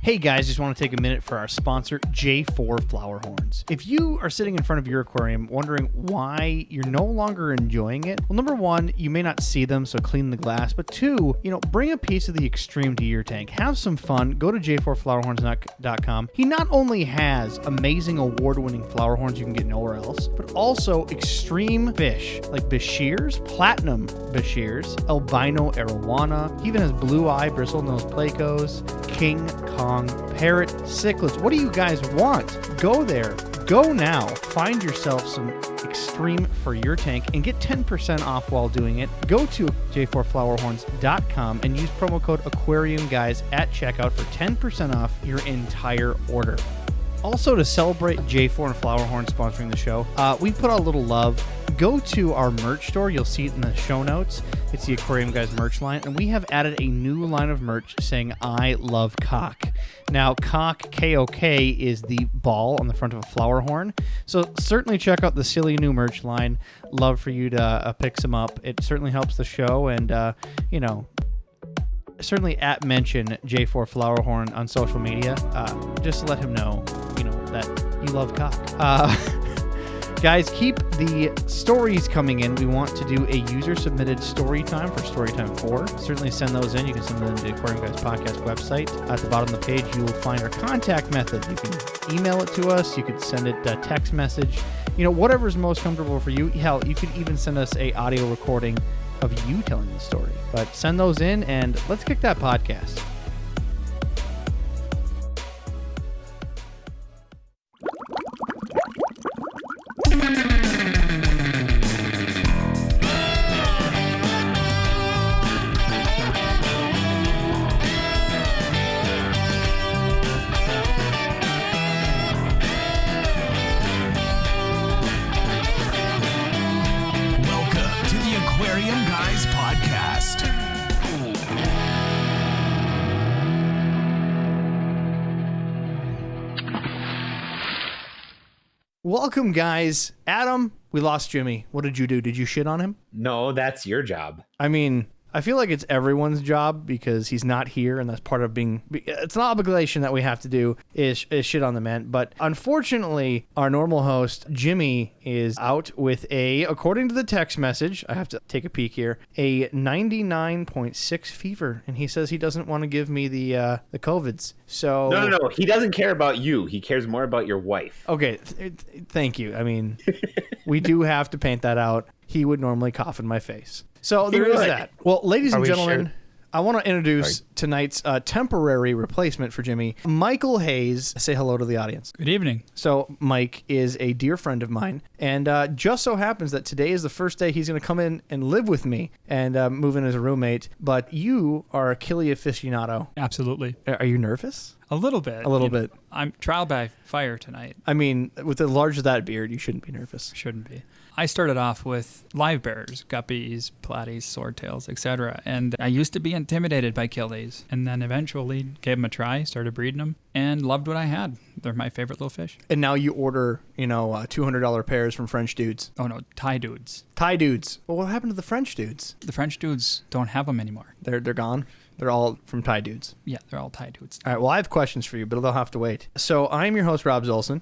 Hey guys, just want to take a minute for our sponsor, J4 Flower Horns. If you are sitting in front of your aquarium wondering why you're no longer enjoying it, well, number one, you may not see them, so clean the glass. But two, bring a piece of the Extreme to your tank. Have some fun. Go to j4flowerhorns.com. He not only has amazing award-winning flower horns you can get nowhere else, but also extreme fish like Bashirs, Platinum Bashirs, Albino Arowana. He even has Blue Eye Bristlenose Placos, King Kong Parrot, Cichlids. What do you guys want? Go there. Go now. Find yourself some Extreme for your tank and get 10% off while doing it. Go to j4flowerhorns.com and use promo code AquariumGuys at checkout for 10% off your entire order. Also, to celebrate J4 and Flowerhorn sponsoring the show, we put out a little love. Go to our merch store. You'll see it in the show notes. It's the Aquarium Guys merch line, and we have added a new line of merch saying, I love cock. Now, cock, K-O-K, is the ball on the front of a flower horn. So certainly check out the silly new merch line. Love for you to pick some up. It certainly helps the show, and, certainly mention J4 Flowerhorn on social media. Just to let him know, that you love cock. Guys, keep the stories coming in. We want to do a user-submitted story time for Storytime 4. Certainly send those in. You can send them to the Aquarium Guys podcast website. At the bottom of the page, you will find our contact method. You can email it to us. You could send it a text message. Whatever's most comfortable for you. Hell, you could even send us a audio recording of you telling the story. But send those in, and let's kick that podcast. Welcome, guys. Adam, we lost Jimmy. What did you do? Did you shit on him? No, that's your job. I mean, I feel like it's everyone's job because he's not here, and that's part of being... It's an obligation that we have to do is shit on the man. But unfortunately, our normal host, Jimmy, is out with according to the text message, I have to take a peek here, a 99.6 fever. And he says he doesn't want to give me the COVIDs. So No. He doesn't care about you. He cares more about your wife. Okay, thank you. I mean, we do have to paint that out. He would normally cough in my face. So there is that. Well, ladies and gentlemen, sure? I want to introduce tonight's temporary replacement for Jimmy, Michael Hayes. Say hello to the audience. Good evening. So Mike is a dear friend of mine, and just so happens that today is the first day he's going to come in and live with me and move in as a roommate. But you are a Killy aficionado. Absolutely. Are you nervous? A little bit. A little bit. I'm trial by fire tonight. I mean, with the large of that beard, you shouldn't be nervous. Shouldn't be. I started off with live bearers, guppies, platies, swordtails, etc. And I used to be intimidated by killies, and then eventually gave them a try, started breeding them, and loved what I had. They're my favorite little fish. And now you order, $200 pairs from French dudes. Oh no, Thai dudes. Thai dudes. Well, what happened to the French dudes? The French dudes don't have them anymore. They're gone? They're all from Thai dudes? Yeah, they're all Thai dudes. All right, well, I have questions for you, but they'll have to wait. So I'm your host, Rob Zolson.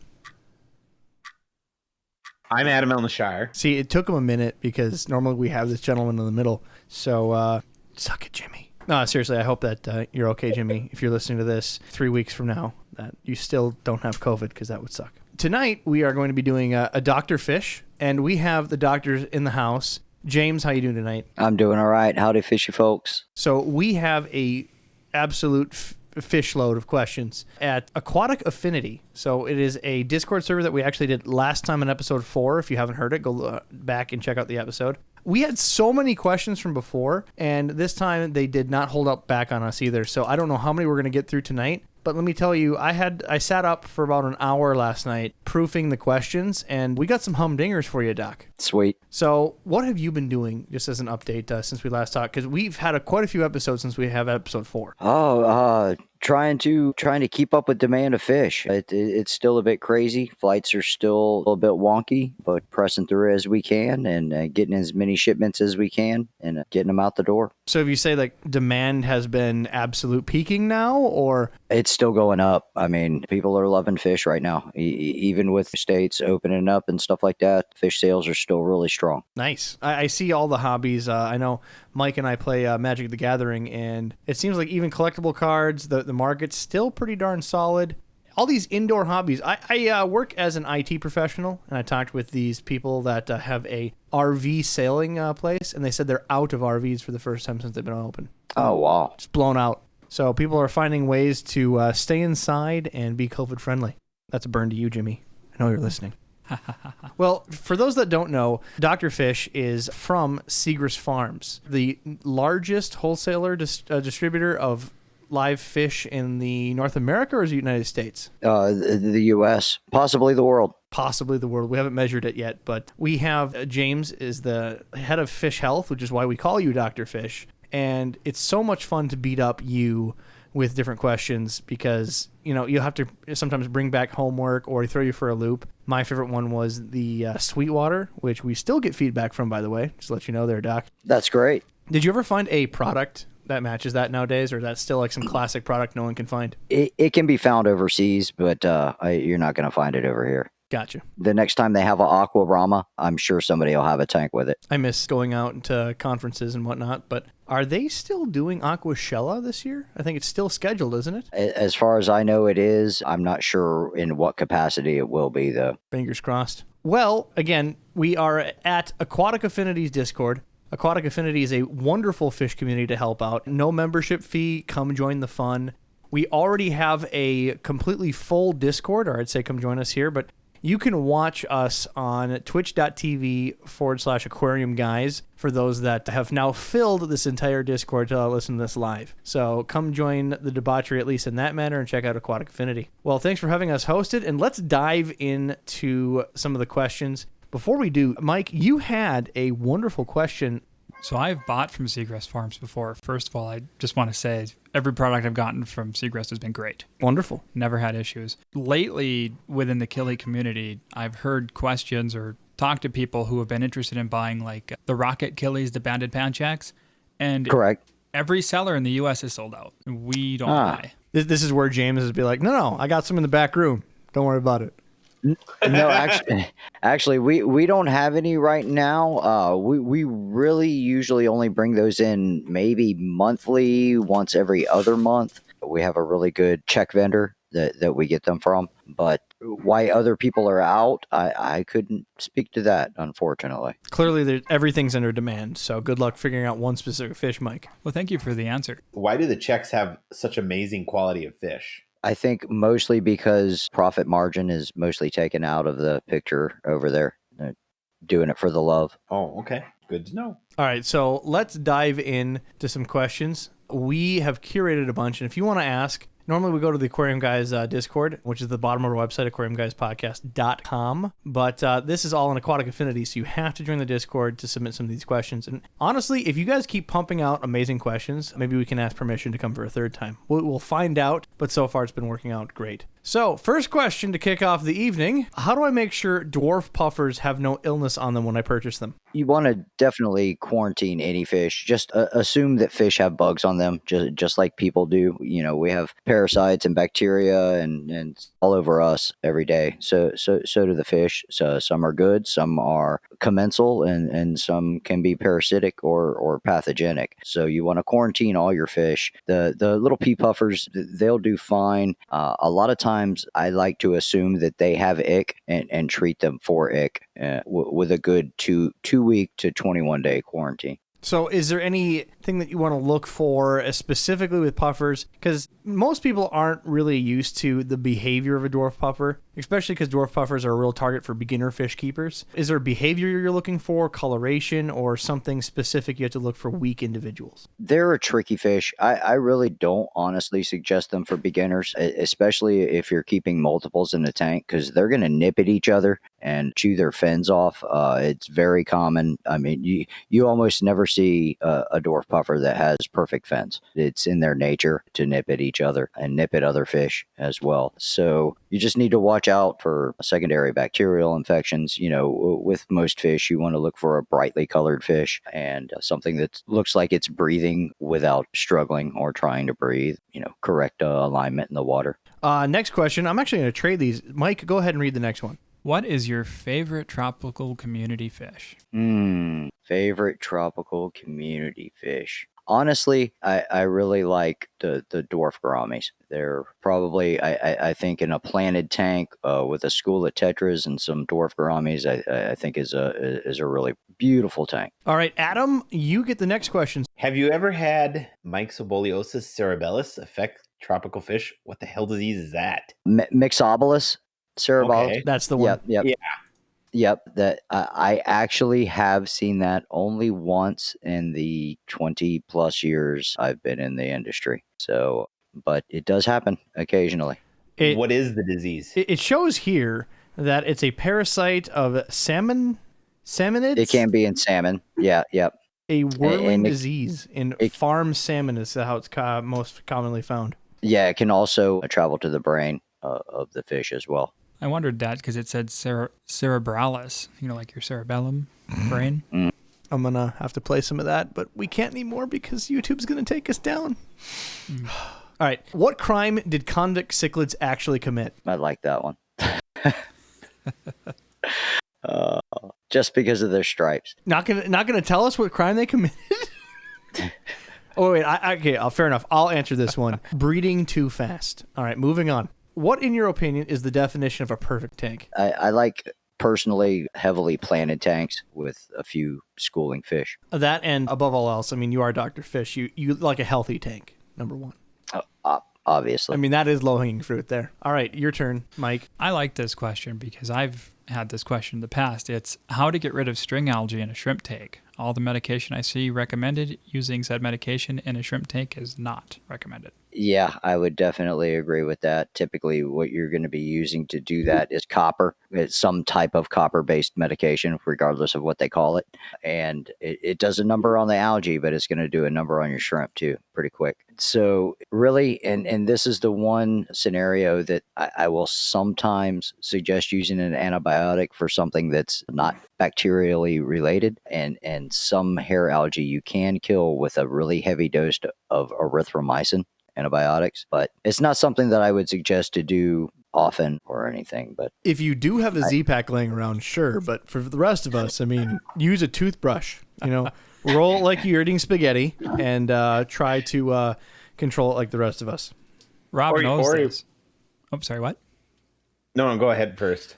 I'm Adam Elnashire. See, it took him a minute because normally we have this gentleman in the middle. So, suck it, Jimmy. No, seriously, I hope that you're okay, Jimmy, if you're listening to this 3 weeks from now, that you still don't have COVID, because that would suck. Tonight, we are going to be doing a Dr. Fish, and we have the doctors in the house. James, how you doing tonight? I'm doing all right. Howdy, fishy folks. So we have a absolute fish load of questions at Aquatic Affinity. So it is a Discord server that we actually did last time in episode 4. If you haven't heard it, go back and check out the episode. We had so many questions from before, and this time they did not hold up back on us either. So I don't know how many we're going to get through tonight. But let me tell you, I sat up for about an hour last night proofing the questions, and we got some humdingers for you, Doc. Sweet. So, what have you been doing, just as an update, since we last talked? Because we've had quite a few episodes since we have episode 4. Trying to keep up with demand of fish. It's still a bit crazy. Flights are still a little bit wonky, but pressing through as we can and getting as many shipments as we can and getting them out the door. So, if you say like demand has been absolute peaking now, or It's still going up. I mean, people are loving fish right now. Even with states opening up and stuff like that, fish sales are still really strong. nice. I see all the hobbies. I know Mike and I play Magic the Gathering, and it seems like even collectible cards, the market's still pretty darn solid. All these indoor hobbies. I work as an IT professional, and I talked with these people that have a RV sailing place, and they said they're out of RVs for the first time since they've been open. Oh, wow. Just blown out. So people are finding ways to stay inside and be COVID friendly. That's a burn to you, Jimmy. I know you're listening. Well, for those that don't know, Dr. Fish is from Seagrass Farms, the largest wholesaler distributor of live fish in the North America, or is it United States? The U.S., possibly the world. Possibly the world. We haven't measured it yet, but we have James is the head of fish health, which is why we call you Dr. Fish. And it's so much fun to beat up you with different questions because, you know, you'll have to sometimes bring back homework or throw you for a loop. My favorite one was the Sweetwater, which we still get feedback from, by the way. Just to let you know there, Doc. That's great. Did you ever find a product that matches that nowadays, or is that still like some classic product no one can find? It can be found overseas, but you're not going to find it over here. Gotcha. The next time they have an Aqua Brahma, I'm sure somebody will have a tank with it. I miss going out to conferences and whatnot, but are they still doing Aquashella this year? I think it's still scheduled, isn't it? As far as I know, it is. I'm not sure in what capacity it will be, though. Fingers crossed. Well, again, we are at Aquatic Affinity's Discord. Aquatic Affinity is a wonderful fish community to help out. No membership fee. Come join the fun. We already have a completely full Discord, or I'd say come join us here, but you can watch us on twitch.tv/aquarium guys for those that have now filled this entire Discord to listen to this live. So come join the debauchery, at least in that manner, and check out Aquatic Affinity. Well, thanks for having us hosted, and let's dive into some of the questions. Before we do, Mike, you had a wonderful question. So I've bought from Seagrass Farms before. First of all, I just want to say every product I've gotten from Seagrass has been great. Wonderful. Never had issues. Lately, within the Killie community, I've heard questions or talked to people who have been interested in buying like the Rocket Killies, the banded panchaks. And Correct. every seller in the U.S. is sold out. We don't buy. This is where James is be like, no, I got some in the back room. Don't worry about it. No, actually, we don't have any right now. We really usually only bring those in maybe monthly, once every other month. We have a really good check vendor that we get them from. But why other people are out, I couldn't speak to that, unfortunately. Clearly, everything's under demand, so good luck figuring out one specific fish, Mike. Well, thank you for the answer. Why do the Czechs have such amazing quality of fish? I think mostly because profit margin is mostly taken out of the picture over there. They're doing it for the love. Oh, okay. Good to know. All right, so let's dive in to some questions. We have curated a bunch, and if you want to ask, normally we go to the Aquarium Guys Discord, which is the bottom of our website, aquariumguyspodcast.com. But this is all in Aquatic Affinity, so you have to join the Discord to submit some of these questions. And honestly, if you guys keep pumping out amazing questions, maybe we can ask permission to come for a third time. We'll find out, but so far it's been working out great. So, first question to kick off the evening. How do I make sure dwarf puffers have no illness on them when I purchase them? You want to definitely quarantine any fish. Just assume that fish have bugs on them, just like people do. You know, we have parasites and bacteria and all over us every day. So do the fish. So some are good, some are commensal, and some can be parasitic or pathogenic. So you want to quarantine all your fish. The little pea puffers, they'll do fine. A lot of times I like to assume that they have ick and treat them for ick with a good two week to 21 day quarantine. So is there any thing that you want to look for, specifically with puffers, because most people aren't really used to the behavior of a dwarf puffer, especially because dwarf puffers are a real target for beginner fish keepers. Is there behavior you're looking for, coloration, or something specific you have to look for weak individuals? They're a tricky fish. I really don't honestly suggest them for beginners, especially if you're keeping multiples in the tank, because they're going to nip at each other and chew their fins off. It's very common. I mean, you almost never see a dwarf puffer that has perfect fins. It's in their nature to nip at each other and nip at other fish as well. So you just need to watch out for secondary bacterial infections. You know, with most fish, you want to look for a brightly colored fish and something that looks like it's breathing without struggling or trying to breathe. You know, correct alignment in the water. Next question. I'm actually going to trade these. Mike, go ahead and read the next one. What is your favorite tropical community fish? Favorite tropical community fish. Honestly, I really like the dwarf gouramis. They're probably, I think, in a planted tank with a school of tetras and some dwarf gouramis, I think is a really beautiful tank. All right, Adam, you get the next question. Have you ever had Myxoboliosis cerebellus affect tropical fish? What the hell disease is that? Mixobolus cerebellus. Okay. That's the one. Yep. Yeah. Yep, that I actually have seen that only once in the 20 plus years I've been in the industry. So, but it does happen occasionally. What is the disease? It shows here that it's a parasite of salmonids. It can be in salmon. Yeah, yep. A whirling disease in farm salmon is how it's most commonly found. Yeah, it can also travel to the brain of the fish as well. I wondered that because it said cerebralis, you know, like your cerebellum brain. I'm going to have to play some of that, but we can't anymore because YouTube's going to take us down. All right. What crime did convict cichlids actually commit? I like that one. Just because of their stripes. Not gonna tell us what crime they committed? Oh, wait. Okay, fair enough. I'll answer this one. Breeding too fast. All right, moving on. What, in your opinion, is the definition of a perfect tank? I like, personally, heavily planted tanks with a few schooling fish. That, and above all else, I mean, you are Dr. Fish. You like a healthy tank, number one. Obviously. I mean, that is low-hanging fruit there. All right, your turn, Mike. I like this question because I've had this question in the past. It's how to get rid of string algae in a shrimp tank. All the medication I see recommended, using said medication in a shrimp tank is not recommended. Yeah, I would definitely agree with that. Typically, what you're going to be using to do that is copper. It's some type of copper-based medication, regardless of what they call it. And it does a number on the algae, but it's going to do a number on your shrimp, too, pretty quick. So really, and this is the one scenario that I will sometimes suggest using an antibiotic for something that's not bacterially related. And some hair algae you can kill with a really heavy dose of erythromycin antibiotics, but it's not something that I would suggest to do often or anything. But if you do have a Z-Pack laying around, sure, but for the rest of us, I mean, use a toothbrush, you know, roll it like you're eating spaghetti and try to control it like the rest of us. Rob knows this. Oh, sorry, what? No, go ahead first.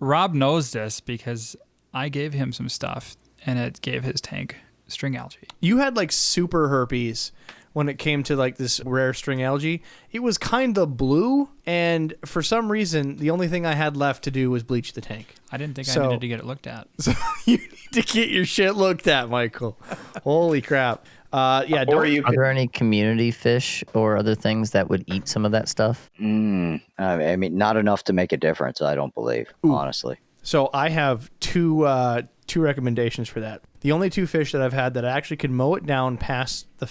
Rob knows this because I gave him some stuff and it gave his tank string algae. You had like super herpes when it came to like this rare string algae. It was kind of blue, and for some reason, the only thing I had left to do was bleach the tank. I didn't think I needed to get it looked at. So you need to get your shit looked at, Michael. Holy crap. Yeah. Are there any community fish or other things that would eat some of that stuff? I mean, not enough to make a difference, I don't believe, honestly. So I have two recommendations for that. The only two fish that I've had that actually can mow it down past the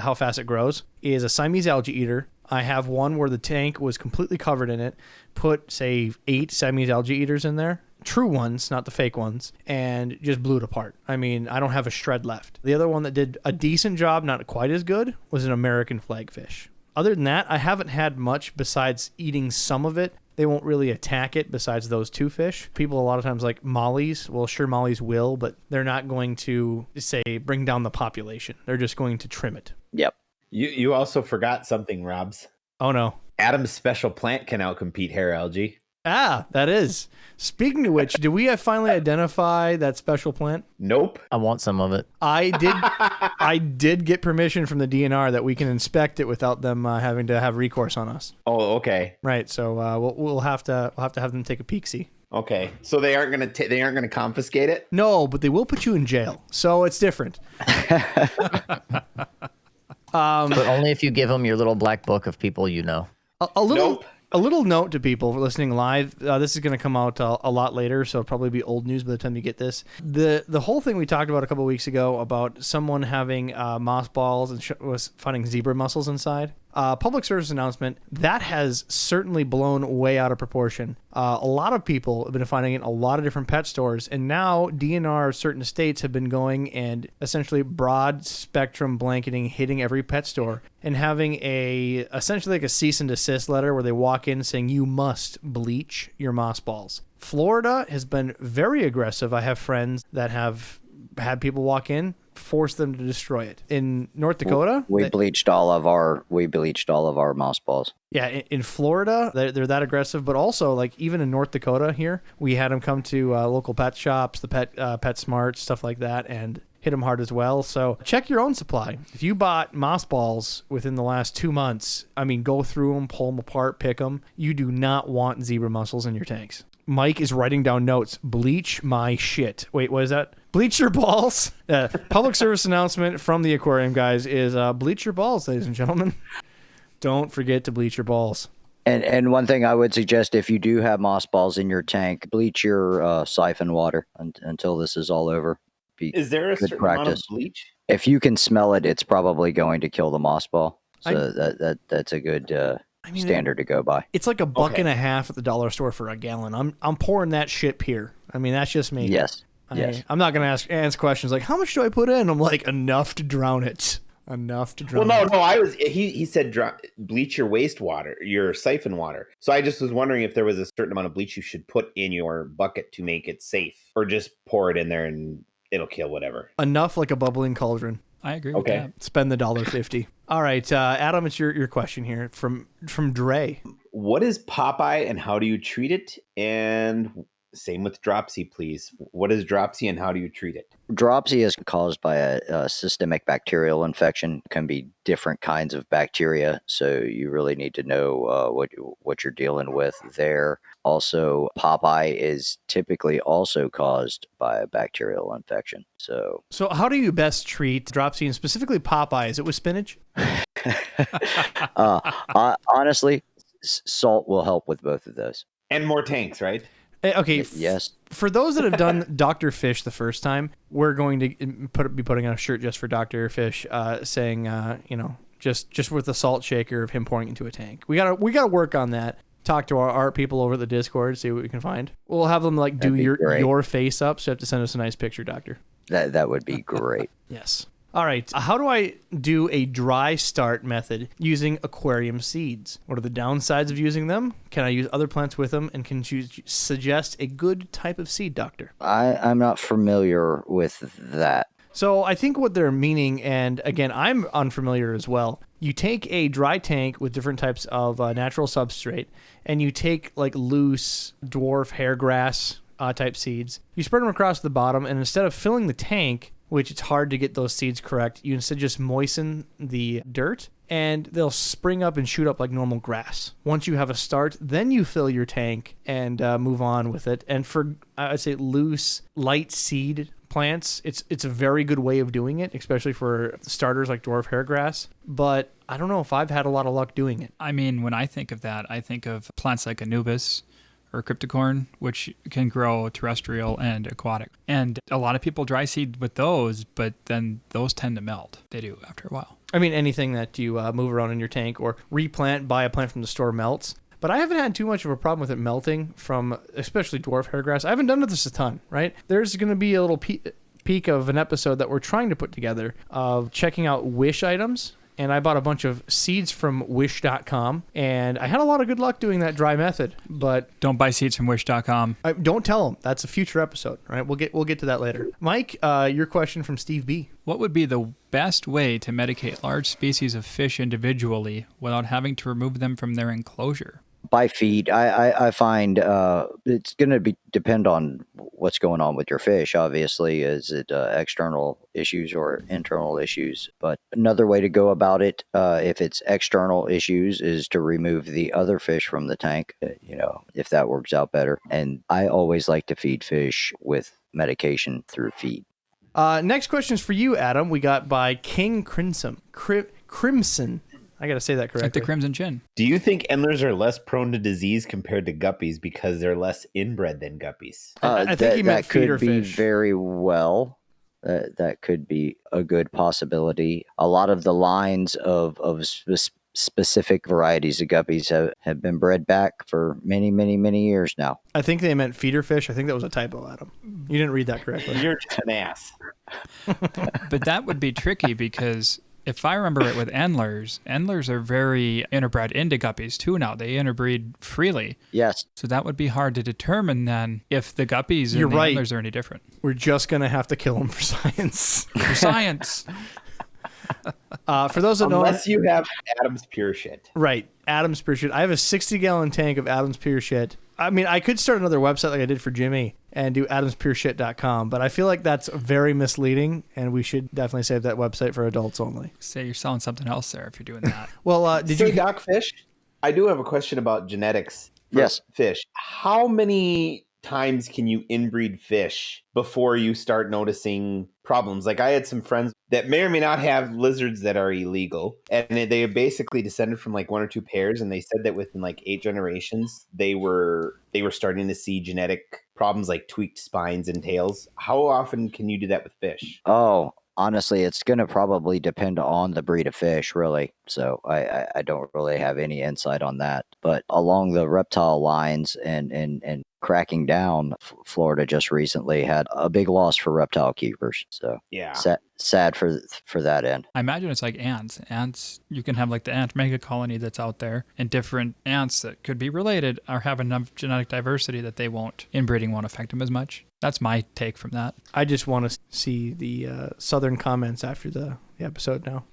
how fast it grows is a Siamese algae eater. I have one where the tank was completely covered in it. Put, say, 8 Siamese algae eaters in there. True ones, not the fake ones, and just blew it apart. I mean, I don't have a shred left. The other one that did a decent job, not quite as good, was an American flagfish. Other than that, I haven't had much besides eating some of it. They won't really attack it besides those two fish. People a lot of times like mollies. Well, sure, mollies will, but they're not going to, say, bring down the population. They're just going to trim it. Yep. You also forgot something, Robs. Oh, no. Adam's special plant can outcompete hair algae. Ah, that is. Speaking of which, did we finally identify that special plant? Nope. I want some of it. I did get permission from the DNR that we can inspect it without them having to have recourse on us. Oh, okay. Right. So we'll have to have them take a peek-see. Okay. So they aren't gonna confiscate it? No, but they will put you in jail. So it's different. But only if you give them your little black book of people you know. A little. Nope. A little note to people listening live. This is going to come out a lot later, so it'll probably be old news by the time you get this. The whole thing we talked about a couple weeks ago about someone having mothballs and was finding zebra mussels inside. Public service announcement, that has certainly blown way out of proportion. A lot of people have been finding it in a lot of different pet stores, and now DNR certain states have been going and essentially broad spectrum blanketing, hitting every pet store, and having essentially like a cease and desist letter where they walk in saying you must bleach your mothballs. Florida has been very aggressive. I have friends that have had people walk in, force them to destroy it. In North Dakota, we bleached all of our mothballs. Yeah, in Florida, they're that aggressive, but also like even in North Dakota here, we had them come to local pet shops, the PetSmart, stuff like that, and hit them hard as well. So check your own supply. If you bought mothballs within the last 2 months, I mean, go through them, pull them apart, pick them. You do not want zebra mussels in your tanks. Mike is writing down notes. Bleach my shit. Wait, what is that? Bleach your balls. Public service announcement from the aquarium guys is bleach your balls, ladies and gentlemen. Don't forget to bleach your balls. And one thing I would suggest, if you do have mothballs in your tank, bleach your siphon water until this is all over. Is there a certain amount of bleach? If you can smell it, it's probably going to kill the mothball. So that's a good standard to go by. It's like $1.50 at the dollar store for a gallon. I'm pouring that shit pure. I mean, that's just me. Yes. I'm not going to answer questions like, how much do I put in? I'm like, enough to drown it. Enough to drown it. No, he said bleach your wastewater, your siphon water. So I just was wondering if there was a certain amount of bleach you should put in your bucket to make it safe, or just pour it in there and it'll kill whatever. Enough like a bubbling cauldron. I agree with that. Spend the $1.50. All right, Adam, it's your question here from Dre. What is Popeye and how do you treat it? And same with dropsy, please. What is dropsy and how do you treat it? Dropsy is caused by a systemic bacterial infection. It can be different kinds of bacteria, so you really need to know what you're dealing with there. Also, Popeye is typically also caused by a bacterial infection. So how do you best treat dropsy, and specifically Popeye? Is it with spinach? Honestly, salt will help with both of those. And more tanks, right? Okay. Yes. For those that have done Dr. Fish the first time, we're going to be putting on a shirt just for Dr. Fish, saying, just with the salt shaker of him pouring into a tank. We gotta work on that. Talk to our art people over at the Discord, see what we can find. We'll have them like do your face up. So you have to send us a nice picture, Doctor. That would be great. Yes. All right. How do I do a dry start method using aquarium seeds? What are the downsides of using them? Can I use other plants with them? And can you suggest a good type of seed, Doctor? I'm not familiar with that. So I think what they're meaning, and again, I'm unfamiliar as well. You take a dry tank with different types of natural substrate, and you take like loose dwarf hairgrass type seeds. You spread them across the bottom, and instead of filling the tank, which it's hard to get those seeds correct, you instead just moisten the dirt, and they'll spring up and shoot up like normal grass. Once you have a start, then you fill your tank and move on with it. And for, I'd say, loose, light seed plants, it's a very good way of doing it, especially for starters like dwarf hairgrass. But I don't know if I've had a lot of luck doing it. I mean, when I think of that, I think of plants like Anubis or Cryptocorn, which can grow terrestrial and aquatic. And a lot of people dry seed with those, but then those tend to melt. They do after a while. I mean, anything that you move around in your tank or replant, buy a plant from the store melts. But I haven't had too much of a problem with it melting from especially dwarf hairgrass. I haven't done this a ton, right? There's going to be a little peek of an episode that we're trying to put together of checking out Wish items. And I bought a bunch of seeds from Wish.com, and I had a lot of good luck doing that dry method. But don't buy seeds from Wish.com. Don't tell them. That's a future episode, right? We'll get to that later. Mike, your question from Steve B. What would be the best way to medicate large species of fish individually without having to remove them from their enclosure? by feet. I find it's going to depend on what's going on with your fish. Obviously, is it external issues or internal issues? But another way to go about it, if it's external issues, is to remove the other fish from the tank. If that works out better. And I always like to feed fish with medication through feed. Next question is for you, Adam. We got by King Crimson. Crimson. I got to say that correctly. Like the Crimson Chin. Do you think endlers are less prone to disease compared to guppies because they're less inbred than guppies? I think he meant that could feeder be fish. very well. That could be a good possibility. A lot of the lines of specific varieties of guppies have been bred back for many, many, many years now. I think they meant feeder fish. I think that was a typo, Adam. You didn't read that correctly. You're just an ass. But that would be tricky because if I remember it with endlers are very interbred into guppies too now. They interbreed freely. Yes. So that would be hard to determine then if the guppies You're and the right. endlers are any different. We're just going to have to kill them for science. For science. For those that don't, Unless you have Adam's Pure Shit. right, Adam's Pure Shit. I have a 60-gallon tank of Adam's Pure Shit. I mean, I could start another website like I did for Jimmy and do adamspureshit.com, but I feel like that's very misleading, and we should definitely save that website for adults only. Say you're selling something else there if you're doing that. Well, did Say, you? Doc Fish, I do have a question about genetics for Yes. fish. How many times can you inbreed fish before you start noticing problems? Like I had some friends that may or may not have lizards that are illegal, and they basically descended from like one or two pairs, and they said that within like 8 generations they were starting to see genetic problems like tweaked spines and tails. How often can you do that with fish? Oh, honestly, it's going to probably depend on the breed of fish, really. So I don't really have any insight on that. But along the reptile lines and cracking down, Florida just recently had a big loss for reptile keepers. So Yeah. sad for that end. I imagine it's like ants. Ants, you can have like the ant mega colony that's out there, and different ants that could be related are have enough genetic diversity that inbreeding won't affect them as much. That's my take from that. I just want to see the southern comments after the episode now.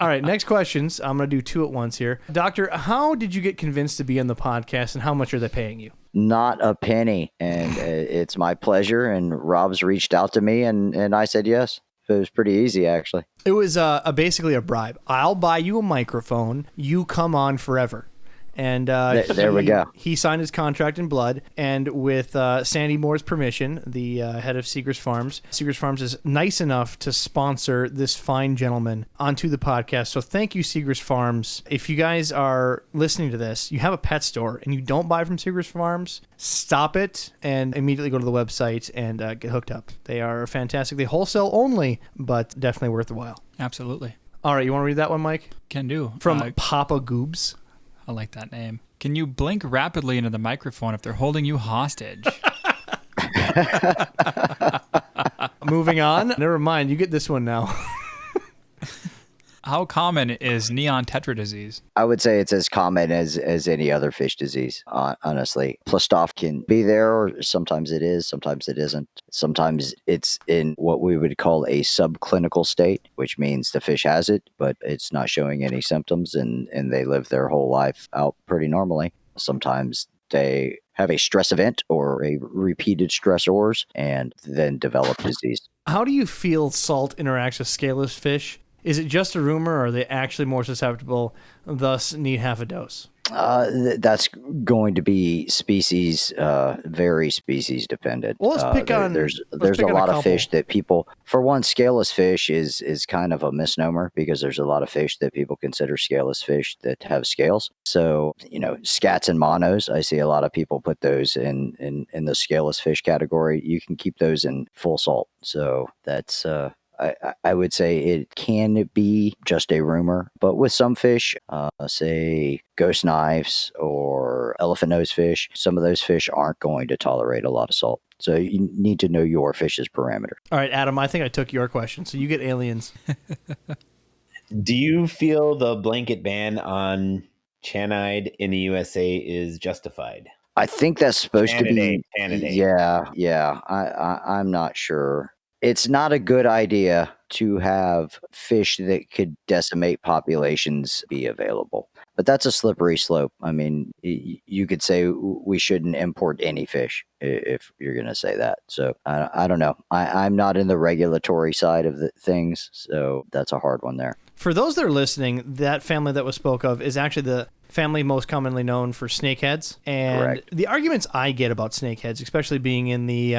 All right, next questions. I'm going to do 2 at once here. Doctor, how did you get convinced to be on the podcast, and how much are they paying you? Not a penny, and it's my pleasure. And Rob's reached out to me, and I said yes. It was pretty easy, actually. It was basically a bribe. I'll buy you a microphone. You come on forever. And There we go. He signed his contract in blood, and with Sandy Moore's permission, the head of Seegers Farms is nice enough to sponsor this fine gentleman onto the podcast. So thank you, Seegers Farms. If you guys are listening to this, you have a pet store and you don't buy from Seegers Farms, stop it and immediately go to the website and get hooked up. They are fantastic. They wholesale only, but definitely worth the while. Absolutely. All right, you want to read that one, Mike? Can do. From Papa Goobs. I like that name. Can you blink rapidly into the microphone if they're holding you hostage? Moving on. Never mind. You get this one now. How common is neon tetra disease? I would say it's as common as any other fish disease, honestly. Plastoph can be there, or sometimes it is, sometimes it isn't. Sometimes it's in what we would call a subclinical state, which means the fish has it, but it's not showing any symptoms, and they live their whole life out pretty normally. Sometimes they have a stress event or a repeated stressors and then develop disease. How do you feel salt interacts with scaleless fish? Is it just a rumor, or are they actually more susceptible, thus need half a dose? That's going to be very species dependent. Well, let's pick on. There's pick a on lot couple. of fish that people, for one, scaleless fish is kind of a misnomer because there's a lot of fish that people consider scaleless fish that have scales. So, scats and monos, I see a lot of people put those in the scaleless fish category. You can keep those in full salt. So that's, I would say it can be just a rumor, but with some fish, say ghost knives or elephant nose fish, some of those fish aren't going to tolerate a lot of salt. So you need to know your fish's parameter. All right, Adam, I think I took your question, so you get aliens. Do you feel the blanket ban on Chanide in the USA is justified? I think that's supposed to be. Candidate. Yeah. I'm not sure. It's not a good idea to have fish that could decimate populations be available. But that's a slippery slope. I mean, you could say we shouldn't import any fish if you're going to say that. So I don't know. I'm not in the regulatory side of the things, so that's a hard one there. For those that are listening, that family that was spoke of is actually the family most commonly known for snakeheads. And Correct. the arguments I get about snakeheads, especially being in the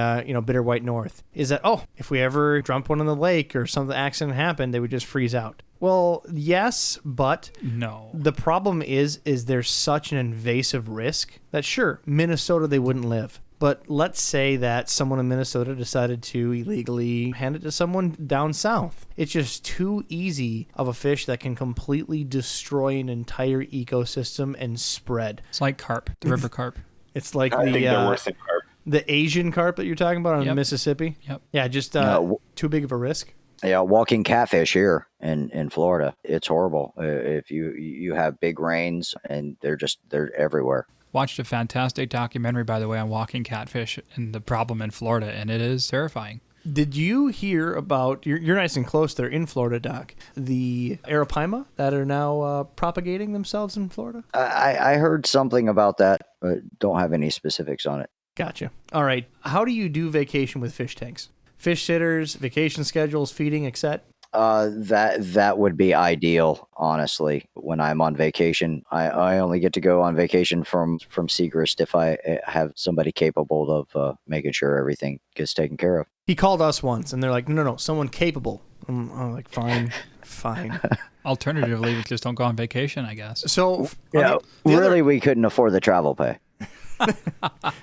bitter white north, is that, if we ever dumped one in the lake or some accident happened, they would just freeze out. Well, yes, but No. the problem is there's such an invasive risk that sure, Minnesota, they wouldn't live. But let's say that someone in Minnesota decided to illegally hand it to someone down south. It's just too easy of a fish that can completely destroy an entire ecosystem and spread. It's like carp, the river carp. It's like I think they're worse than carp. the Asian carp that you're talking about on the Yep. Mississippi. Yep. Yeah, just too big of a risk. Yeah, walking catfish here in Florida, it's horrible. If you have big rains and they're everywhere. Watched a fantastic documentary, by the way, on walking catfish and the problem in Florida, and it is terrifying. Did you hear about, you're nice and close there in Florida, Doc, the Arapaima that are now propagating themselves in Florida? I heard something about that, but don't have any specifics on it. Gotcha. All right. How do you do vacation with fish tanks? Fish sitters, vacation schedules, feeding, etc.? That would be ideal, honestly. When I'm on vacation, I only get to go on vacation from Seagrist if I have somebody capable of making sure everything gets taken care of. He called us once, and they're like, no, someone capable. I'm like, fine. Alternatively, just don't go on vacation, I guess. So, Yeah, really, we couldn't afford the travel pay.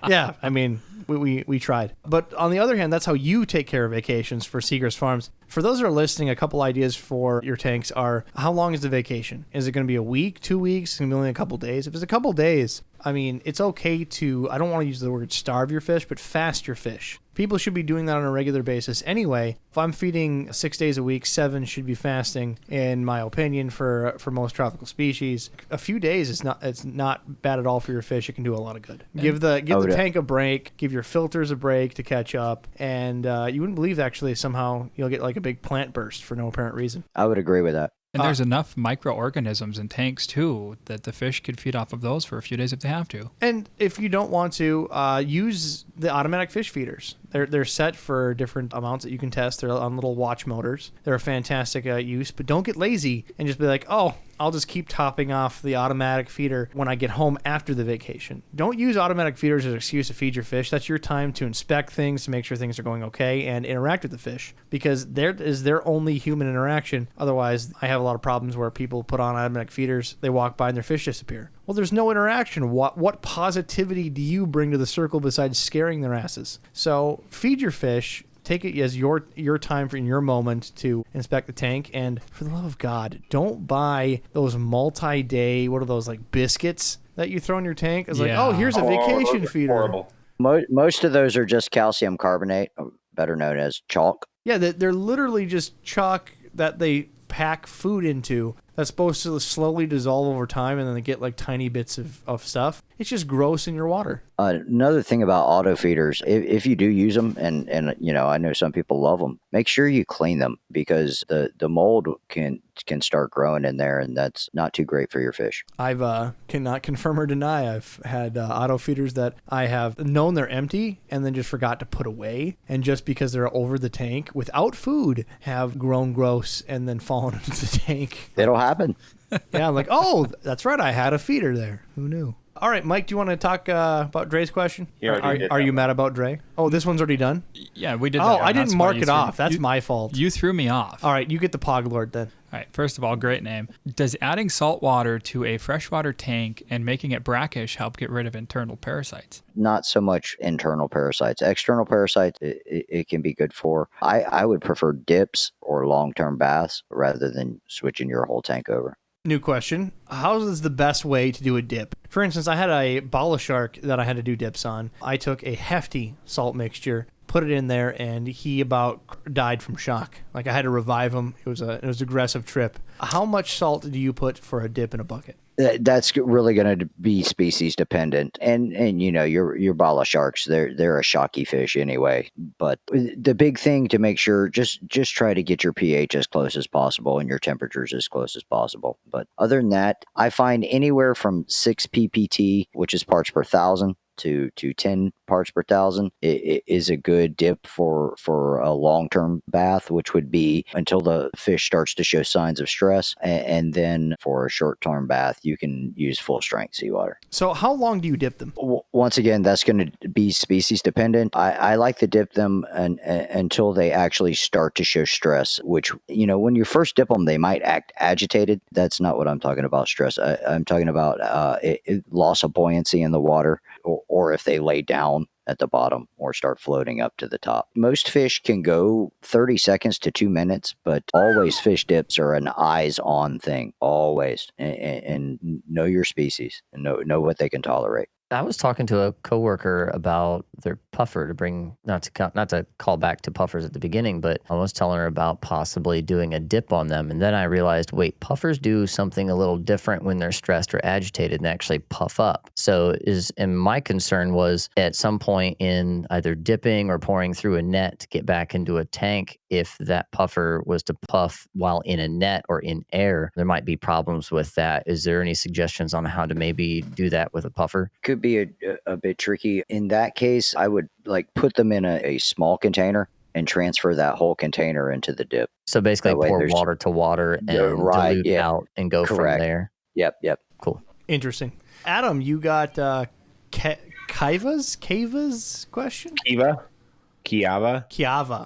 yeah, I mean, we tried. But on the other hand, that's how you take care of vacations for Seagrass Farms. For those that are listening, a couple ideas for your tanks are, how long is the vacation? Is it going to be a week, 2 weeks, going to be only a couple days? If it's a couple days, I mean, it's okay to, I don't want to use the word starve your fish, but fast your fish. People should be doing that on a regular basis anyway. If I'm feeding 6 days a week, 7 should be fasting, in my opinion, for most tropical species. A few days it's not bad at all for your fish. It can do a lot of good. Give the tank a break, give your filters a break to catch up, and you wouldn't believe actually somehow you'll get like a big plant burst for no apparent reason. I would agree with that. And there's enough microorganisms in tanks, too, that the fish could feed off of those for a few days if they have to. And if you don't want to, use the automatic fish feeders. They're set for different amounts that you can test. They're on little watch motors. They're a fantastic use, but don't get lazy and just be like, I'll just keep topping off the automatic feeder when I get home after the vacation. Don't use automatic feeders as an excuse to feed your fish. That's your time to inspect things, to make sure things are going okay, and interact with the fish, because there is their only human interaction. Otherwise, I have a lot of problems where people put on automatic feeders, they walk by and their fish disappear. Well, there's no interaction. What positivity do you bring to the circle besides scaring their asses? So feed your fish. Take it as your time in your moment to inspect the tank. And for the love of God, don't buy those multi-day, what are those, like biscuits that you throw in your tank? It's like, here's a vacation feeder. Horrible. Most of those are just calcium carbonate, better known as chalk. Yeah, they're literally just chalk that they pack food into that's supposed to slowly dissolve over time, and then they get like tiny bits of stuff. It's just gross in your water. Another thing about auto feeders, if you do use them, and I know some people love them, make sure you clean them, because the mold can start growing in there, and that's not too great for your fish. I've cannot confirm or deny. I've had auto feeders that I have known they're empty and then just forgot to put away, and just because they're over the tank without food, have grown gross and then fallen into the tank. It'll happen. Yeah, I'm like, that's right, I had a feeder there. Who knew? All right, Mike, do you want to talk about Dre's question? Are you mad about Dre? Oh, this one's already done? Yeah, we did that. Oh, one. I didn't That's why mark you it threw- off. That's my fault. You threw me off. All right, you get the Pog Lord then. All right, first of all, great name. Does adding salt water to a freshwater tank and making it brackish help get rid of internal parasites? Not so much internal parasites. External parasites, it can be good for. I would prefer dips or long-term baths rather than switching your whole tank over. New question. How is the best way to do a dip? For instance, I had a bala shark that I had to do dips on. I took a hefty salt mixture, put it in there, and he about died from shock. Like, I had to revive him. It was an aggressive trip. How much salt do you put for a dip in a bucket? That's really going to be species dependent, and your bala sharks, they're a shocky fish anyway. But the big thing to make sure, just try to get your pH as close as possible and your temperatures as close as possible. But other than that, I find anywhere from 6 ppt, which is parts per thousand, to 10 parts per thousand is a good dip for a long-term bath, which would be until the fish starts to show signs of stress, and then for a short-term bath you can use full strength seawater. So how long do you dip them? Once again, that's going to be species dependent. I like to dip them until they actually start to show stress, which, when you first dip them, they might act agitated. That's not what I'm talking about, stress. I'm talking about loss of buoyancy in the water, or if they lay down at the bottom or start floating up to the top. Most fish can go 30 seconds to 2 minutes, but always fish dips are an eyes on thing, always. And know your species and know what they can tolerate. I was talking to a coworker about their puffer to bring, not to call back to puffers at the beginning, but I was telling her about possibly doing a dip on them. And then I realized, wait, puffers do something a little different when they're stressed or agitated and actually puff up. And my concern was at some point in either dipping or pouring through a net to get back into a tank, if that puffer was to puff while in a net or in air, there might be problems with that. Is there any suggestions on how to maybe do that with a puffer? Could be a bit tricky. In that case, I would put them in a small container and transfer that whole container into the dip. So basically pour water to water and dilute out and go Correct. from there. Yep. Cool. Interesting. Adam, you got Kaiva's question? Kiava.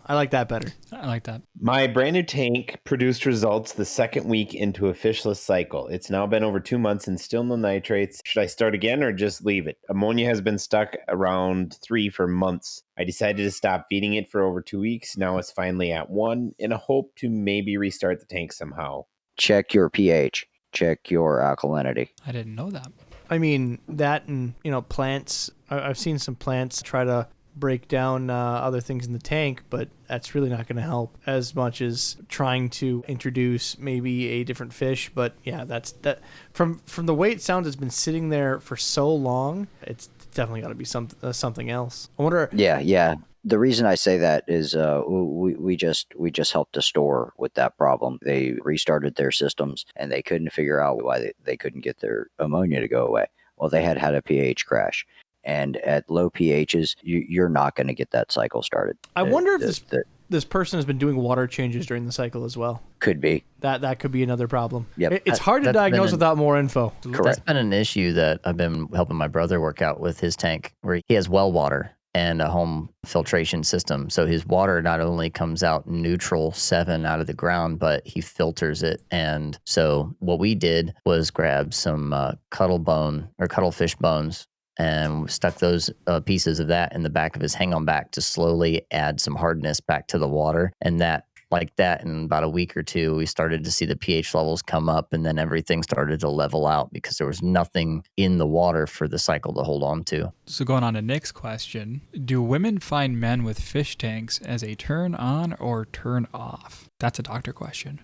I like that better. I like that. My brand new tank produced results the second week into a fishless cycle. It's now been over 2 months and still no nitrates. Should I start again or just leave it? Ammonia has been stuck around 3 for months. I decided to stop feeding it for over 2 weeks. Now it's finally at 1 in a hope to maybe restart the tank somehow. Check your pH. Check your alkalinity. I didn't know that. I mean, that and, plants. I've seen some plants try to break down other things in the tank, but that's really not going to help as much as trying to introduce maybe a different fish. But yeah, that's that. From the way it sounds, it's been sitting there for so long. It's definitely got to be something else. I wonder. Yeah. The reason I say that is we just helped a store with that problem. They restarted their systems and they couldn't figure out why they couldn't get their ammonia to go away. Well, they had a pH crash. And at low pHs, you're not going to get that cycle started. I wonder if this person has been doing water changes during the cycle as well. Could be. That could be another problem. Yep. It's hard to diagnose without more info. Correct. That's been an issue that I've been helping my brother work out with his tank, where he has well water and a home filtration system. So his water not only comes out neutral 7 out of the ground, but he filters it. And so what we did was grab some cuttlefish bones and stuck those pieces of that in the back of his hang-on back to slowly add some hardness back to the water. And in about a week or 2, we started to see the pH levels come up, and then everything started to level out because there was nothing in the water for the cycle to hold on to. So going on to Nick's question, do women find men with fish tanks as a turn on or turn off? That's a doctor question.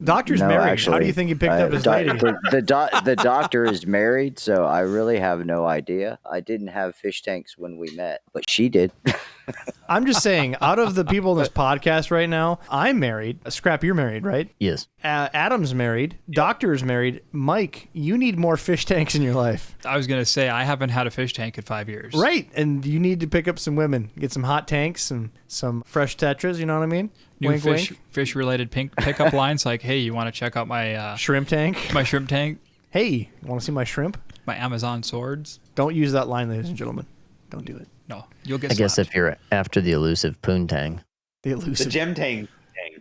Doctor's married. Actually, how do you think he picked up his lady? The doctor is married, so I really have no idea. I didn't have fish tanks when we met, but she did. I'm just saying, out of the people in this podcast right now, I'm married. Scrap, you're married, right? Yes. Adam's married. Doctor is married. Mike, you need more fish tanks in your life. I was going to say, I haven't had a fish tank in 5 years. Right, and you need to pick up some women. Get some hot tanks and some fresh tetras, you know what I mean? New wink, wink. fish-related pickup lines like, hey, you want to check out my shrimp tank? My shrimp tank? Hey, you want to see my shrimp? My Amazon swords? Don't use that line, ladies and gentlemen. Don't do it. No, you'll get I guess if you're after the elusive poontang. The gem tang.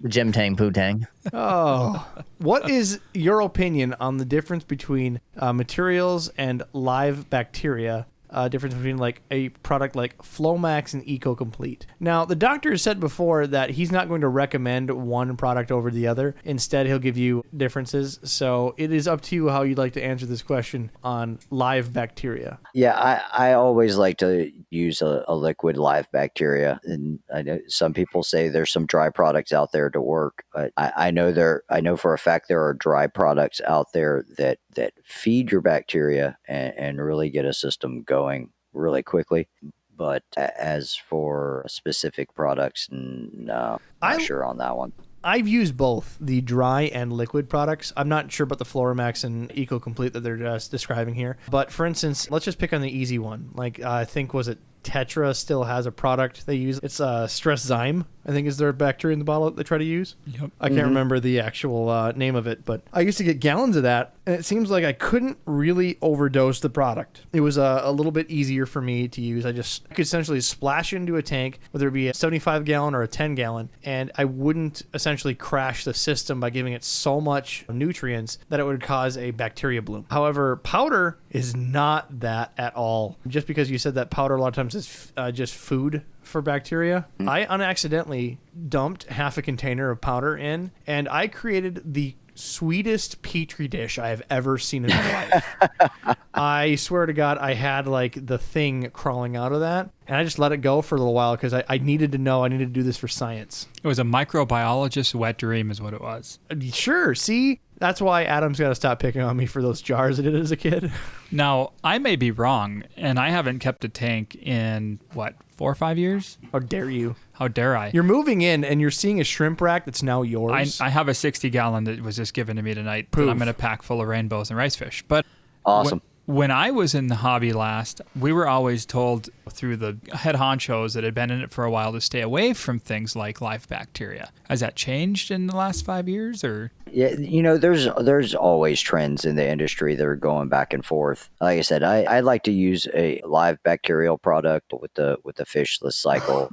The gemtang pootang. Oh. What is your opinion on the difference between materials and live bacteria difference between like a product like Flomax and EcoComplete. Now, the doctor has said before that he's not going to recommend one product over the other. Instead, he'll give you differences. So it is up to you how you'd like to answer this question on live bacteria. Yeah, I always like to use a liquid live bacteria, and I know some people say there's some dry products out there to work, but I know for a fact there are dry products out there that feed your bacteria and really get a system going really quickly. But as for specific products, no, I'm not sure on that one. I've used both the dry and liquid products. I'm not sure about the Floramax and EcoComplete that they're just describing here. But for instance, let's just pick on the easy one. Like I think, was it Tetra still has a product they use? It's Stress Zyme, I think is their bacteria in the bottle that they try to use. Yep. I can't remember the actual name of it, but I used to get gallons of that, and it seems like I couldn't really overdose the product. It was a little bit easier for me to use. I could essentially splash into a tank, whether it be a 75 gallon or a 10 gallon, and I wouldn't essentially crash the system by giving it so much nutrients that it would cause a bacteria bloom. However, powder is not that at all. Just because you said that powder a lot of times is just food for bacteria, I unaccidentally dumped half a container of powder in, and I created the sweetest petri dish I have ever seen in my life. I swear to God, I had like the thing crawling out of that, and I just let it go for a little while because I needed to know. I needed to do this for science. It was a microbiologist's wet dream is what it was. Sure, see? That's why Adam's got to stop picking on me for those jars I did as a kid. Now, I may be wrong, and I haven't kept a tank in, 4 or 5 years? How dare you? How dare I? You're moving in, and you're seeing a shrimp rack that's now yours. I have a 60-gallon that was just given to me tonight that I'm going to pack full of rainbows and rice fish. But Awesome. When I was in the hobby last, we were always told through the head honchos that had been in it for a while to stay away from things like live bacteria. Has that changed in the last 5 years, or? Yeah, there's always trends in the industry that are going back and forth. Like I said, I like to use a live bacterial product with the fishless cycle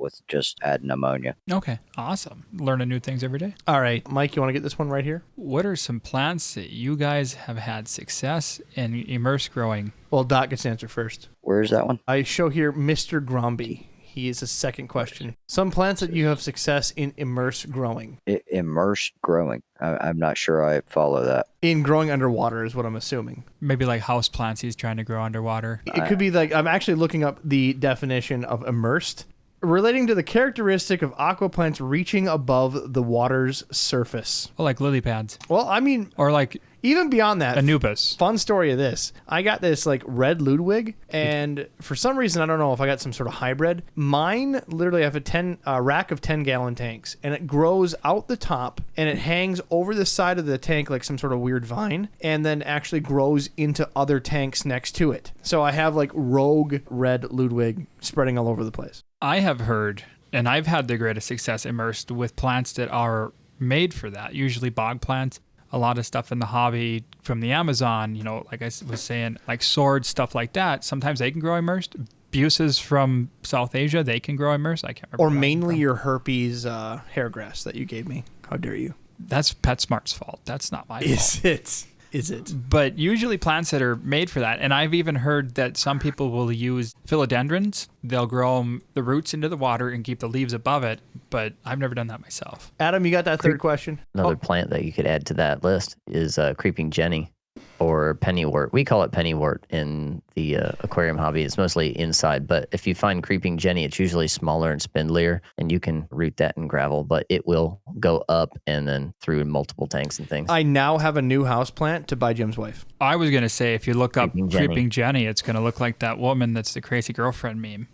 with just adding ammonia. Okay, awesome. Learning new things every day. All right, Mike, you want to get this one right here? What are some plants that you guys have had success in immerse growing? Well, Doc gets to answer first. Where's that one? I show here Mr. Gromby. He is a second question. Some plants that you have success in immerse growing. Immersed growing. I'm not sure I follow that. In growing underwater is what I'm assuming. Maybe like house plants he's trying to grow underwater. It could be like, I'm actually looking up the definition of immersed, relating to the characteristic of aqua plants reaching above the water's surface. Oh, like lily pads. Well, I mean, Or like even beyond that, Anubis. fun story of this. I got this like red Ludwig, and for some reason, I don't know if I got some sort of hybrid. Mine, literally, I have a rack of 10-gallon tanks, and it grows out the top, and it hangs over the side of the tank like some sort of weird vine, and then actually grows into other tanks next to it. So I have like rogue red Ludwig spreading all over the place. I have heard, and I've had the greatest success immersed with plants that are made for that, usually bog plants. A lot of stuff in the hobby from the Amazon, like I was saying, like swords, stuff like that. Sometimes they can grow immersed. Buses from South Asia, they can grow immersed. I can't remember. Or mainly your herpes hair grass that you gave me. How dare you? That's PetSmart's fault. That's not my fault. Is it? But usually plants that are made for that. And I've even heard that some people will use philodendrons. They'll grow the roots into the water and keep the leaves above it. But I've never done that myself. Adam, you got that third question? Another plant that you could add to that list is creeping jenny or pennywort. We call it pennywort in the aquarium hobby. It's mostly inside, but if you find creeping jenny, it's usually smaller and spindlier, and you can root that in gravel, but it will go up and then through multiple tanks and things. I now have a new house plant to buy Jim's wife. I was going to say, if you look up Creeping Creeping Jenny, it's going to look like that woman that's the crazy girlfriend meme.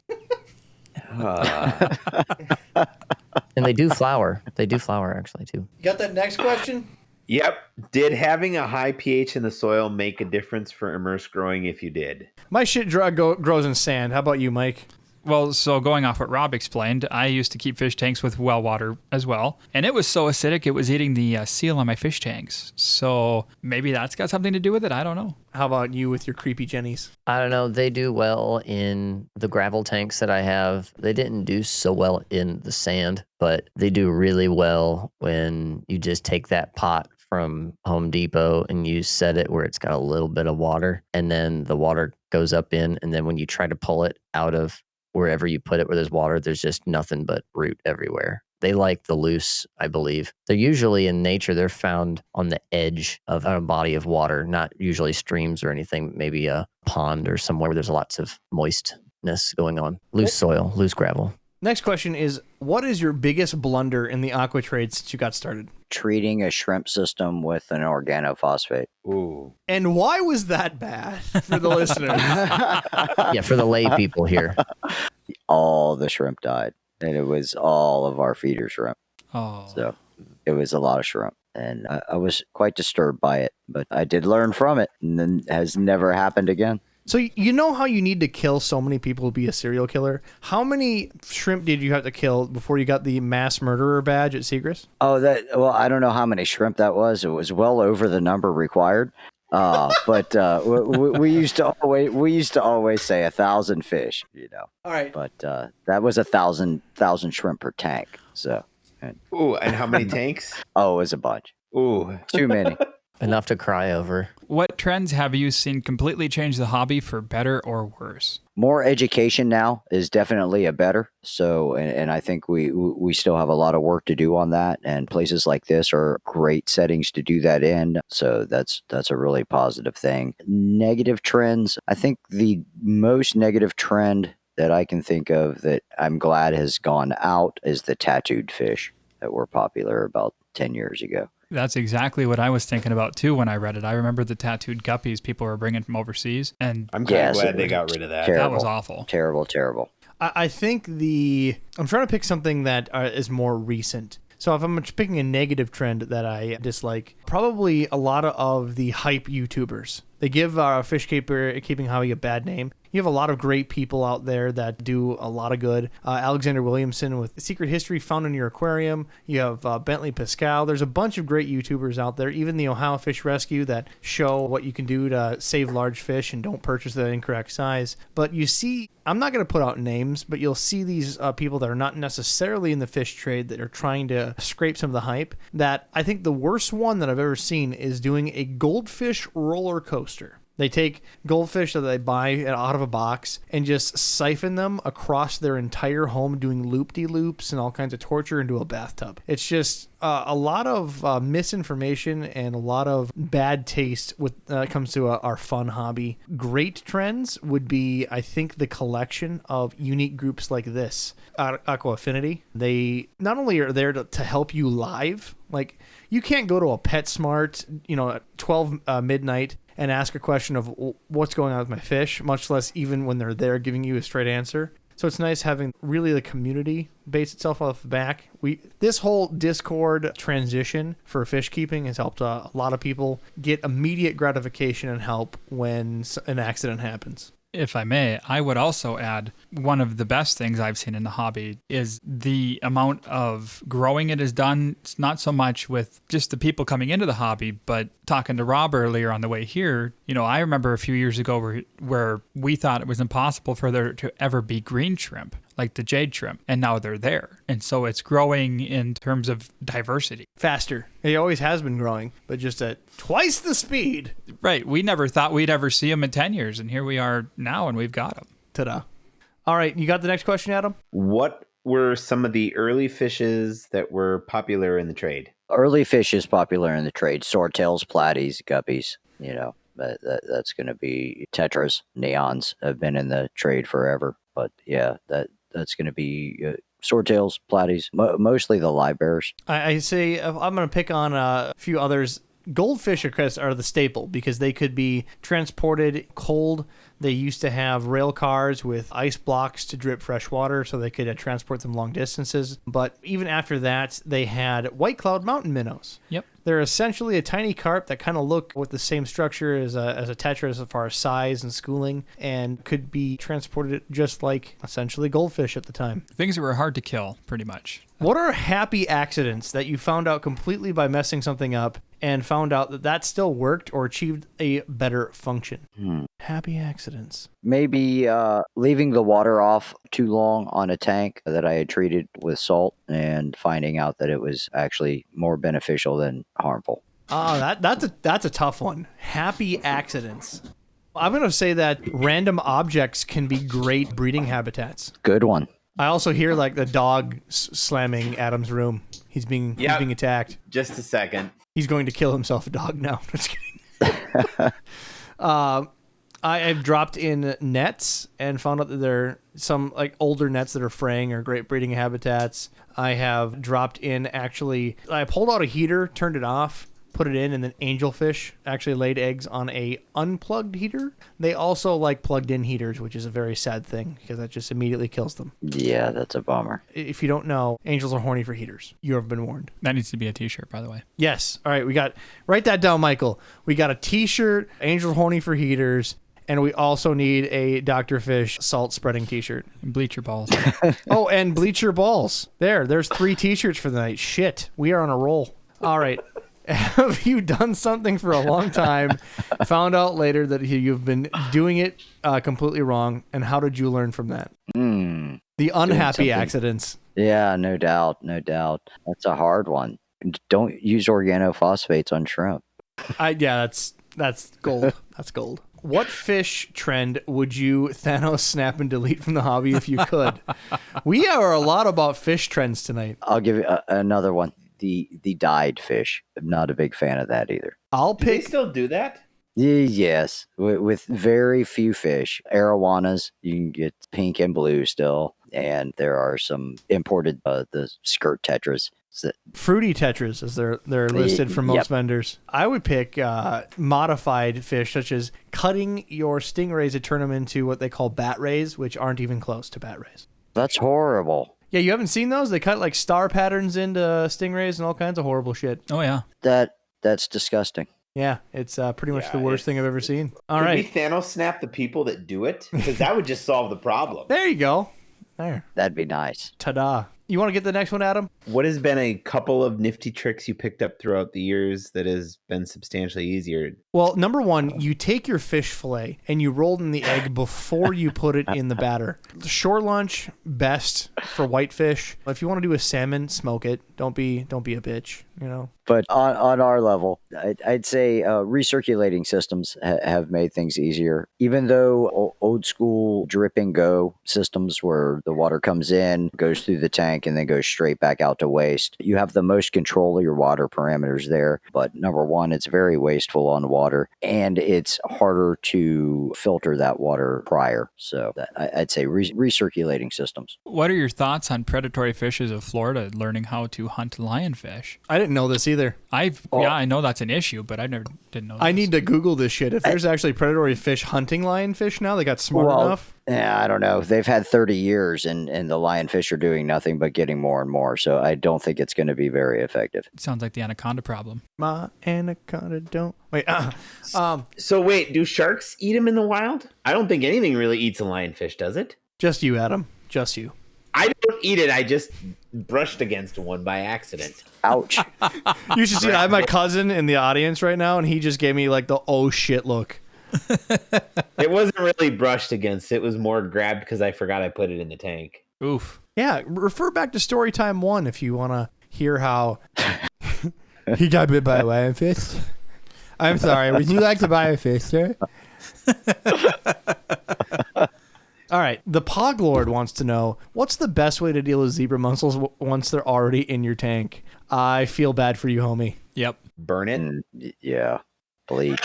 And they do flower. They do flower, actually, too. You got that next question? Yep. Did having a high pH in the soil make a difference for immerse growing if you did? My shit grows in sand. How about you, Mike? Well, so going off what Rob explained, I used to keep fish tanks with well water as well. And it was so acidic, it was eating the seal on my fish tanks. So maybe that's got something to do with it. I don't know. How about you with your creepy jennies? I don't know. They do well in the gravel tanks that I have. They didn't do so well in the sand, but they do really well when you just take that pot from Home Depot and you set it where it's got a little bit of water, and then the water goes up in, and then when you try to pull it out of wherever you put it where there's water, there's just nothing but root everywhere. They like the loose, I believe. They're usually in nature, they're found on the edge of a body of water, not usually streams or anything, maybe a pond or somewhere where there's lots of moistness going on. Loose soil, loose gravel. Next question is, what is your biggest blunder in the aqua trade since you got started? Treating a shrimp system with an organophosphate. Ooh. And why was that bad for the listeners? Yeah, for the lay people here. All the shrimp died, and it was all of our feeder shrimp. Oh, So it was a lot of shrimp, and I was quite disturbed by it, but I did learn from it, and then it has never happened again. So you know how you need to kill so many people to be a serial killer? How many shrimp did you have to kill before you got the mass murderer badge at Seagrass? Oh, well, I don't know how many shrimp that was. It was well over the number required. But we used to always say 1,000 fish, All right. But that was 1,000 shrimp per tank. So, Ooh, and how many tanks? it was a bunch. Ooh. Too many. Enough to cry over. what trends have you seen completely change the hobby for better or worse? More education now is definitely a better. So, and I think we still have a lot of work to do on that. And places like this are great settings to do that in. So that's a really positive thing. Negative trends. I think the most negative trend that I can think of that I'm glad has gone out is the tattooed fish that were popular about 10 years ago. That's exactly what I was thinking about too when I read it. I remember the tattooed guppies people were bringing from overseas, and I'm kind Yes, of glad it they was got rid of that. terrible. that was awful. Terrible. I think I'm trying to pick something that is more recent. So if I'm picking a negative trend that I dislike, probably a lot of the hype YouTubers. They give fish keeping hobby a bad name. You have a lot of great people out there that do a lot of good. Alexander Williamson with Secret History Found in Your Aquarium. You have Bentley Pascal. There's a bunch of great YouTubers out there. Even the Ohio Fish Rescue that show what you can do to save large fish and don't purchase the incorrect size. But you see, I'm not going to put out names, but you'll see these people that are not necessarily in the fish trade that are trying to scrape some of the hype. That I think the worst one that I've ever seen is doing a goldfish roller coaster. They take goldfish that they buy out of a box and just siphon them across their entire home, doing loop-de-loops and all kinds of torture into a bathtub. It's just a lot of misinformation and a lot of bad taste when it comes to our fun hobby. Great trends would be, I think, the collection of unique groups like this. Aqua Affinity, they not only are there to help you live, like you can't go to a PetSmart, at 12 midnight and ask a question of what's going on with my fish, much less even when they're there giving you a straight answer. So it's nice having really the community base itself off the back. This whole Discord transition for fish keeping has helped a lot of people get immediate gratification and help when an accident happens. If I may, I would also add one of the best things I've seen in the hobby is the amount of growing it is done. It's not so much with just the people coming into the hobby, but talking to Rob earlier on the way here, I remember a few years ago where we thought it was impossible for there to ever be green shrimp, like the jade shrimp, and now they're there. And so it's growing in terms of diversity. Faster. It always has been growing, but just at twice the speed. Right. We never thought we'd ever see them in 10 years, and here we are now, and we've got them. Ta-da. All right, you got the next question, Adam? What were some of the early fishes that were popular in the trade? Early fish is popular in the trade. Swordtails, platies, guppies, that's going to be tetras. Neons have been in the trade forever. But yeah, that's going to be swordtails, platies, mostly the live bears. I say if I'm going to pick on a few others. Goldfish are the staple because they could be transported cold. They used to have rail cars with ice blocks to drip fresh water so they could transport them long distances. But even after that, they had White Cloud mountain minnows. Yep. They're essentially a tiny carp that kind of look with the same structure as a tetra as far as size and schooling, and could be transported just like essentially goldfish at the time. Things that were hard to kill, pretty much. What are happy accidents that you found out completely by messing something up and found out that still worked or achieved a better function? Happy accidents. Maybe leaving the water off too long on a tank that I had treated with salt and finding out that it was actually more beneficial than harmful. Oh, that's a tough one. Happy accidents. I'm going to say that random objects can be great breeding habitats. Good one. I also hear like the dog slamming Adam's room. He's being attacked. Just a second. He's going to kill himself a dog now. Just kidding. I've dropped in nets and found out that there are some like older nets that are fraying or great breeding habitats. I have dropped in I pulled out a heater, turned it off, put it in, and then angelfish actually laid eggs on a unplugged heater. They also like plugged in heaters, which is a very sad thing because that just immediately kills them. Yeah, that's a bummer. If you don't know, angels are horny for heaters. You have been warned. That needs to be a t-shirt, by the way. Yes. All right. Write that down, Michael. We got a t-shirt, angels horny for heaters. And we also need a Dr. Fish salt spreading t-shirt. And bleach your balls. Oh, and bleach your balls. There's 3 t-shirts for the night. Shit. We are on a roll. All right. Have you done something for a long time, found out later that you've been doing it completely wrong, and how did you learn from that? The unhappy accidents. Yeah, no doubt. That's a hard one. Don't use organophosphates on shrimp. That's gold. That's gold. What fish trend would you Thanos snap and delete from the hobby if you could? We are a lot about fish trends tonight. I'll give you another one. The dyed fish. I'm not a big fan of that either. I'll Do they pick. still do that? Yes, with very few fish. Arowanas, you can get pink and blue still. And there are some imported, the skirt tetras. Fruity tetras, as they're listed for most vendors. I would pick modified fish, such as cutting your stingrays to turn them into what they call bat rays, which aren't even close to bat rays. That's horrible. Yeah, you haven't seen those? They cut like star patterns into stingrays and all kinds of horrible shit. Oh, yeah. That's disgusting. Yeah, it's pretty much the worst thing I've ever seen. All Could right. we Thanos snap the people that do it? Because that would just solve the problem. There you go. There. That'd be nice. Ta-da. You want to get the next one, Adam? What has been a couple of nifty tricks you picked up throughout the years that has been substantially easier? Well, number one, you take your fish fillet and you roll in the egg before you put it in the batter. The shore lunch, best for whitefish. If you want to do a salmon, smoke it. Don't be a bitch, you know. But on our level, I'd say recirculating systems have made things easier. Even though old school drip and go systems where the water comes in, goes through the tank, and then goes straight back out to waste, you have the most control of your water parameters there. But number one, it's very wasteful on water, and it's harder to filter that water prior. So I'd say recirculating systems. What are your thoughts on predatory fishes of Florida learning how to hunt lionfish? I didn't know this either. I know that's an issue, but I didn't know this. I need to Google this shit. If there's actually predatory fish hunting lionfish now, they got smart enough. Yeah, I don't know. They've had 30 years, and the lionfish are doing nothing but getting more and more. So I don't think it's going to be very effective. It sounds like the anaconda problem. My anaconda don't. Wait, So wait, do sharks eat them in the wild? I don't think anything really eats a lionfish, does it? just you, Adam. Just you. I don't eat it. I just brushed against one by accident. Ouch. You should see. I have my cousin in the audience right now, and he just gave me like the oh shit look. It wasn't really brushed against. It was more grabbed because I forgot I put it in the tank. Oof. Yeah, refer back to Storytime 1 if you want to hear how he got bit by a lionfish. I'm sorry. Would you like to buy a fish, sir? All right. The Pog Lord wants to know, what's the best way to deal with zebra mussels once they're already in your tank? I feel bad for you, homie. Yep. Burn it. Yeah. Bleach.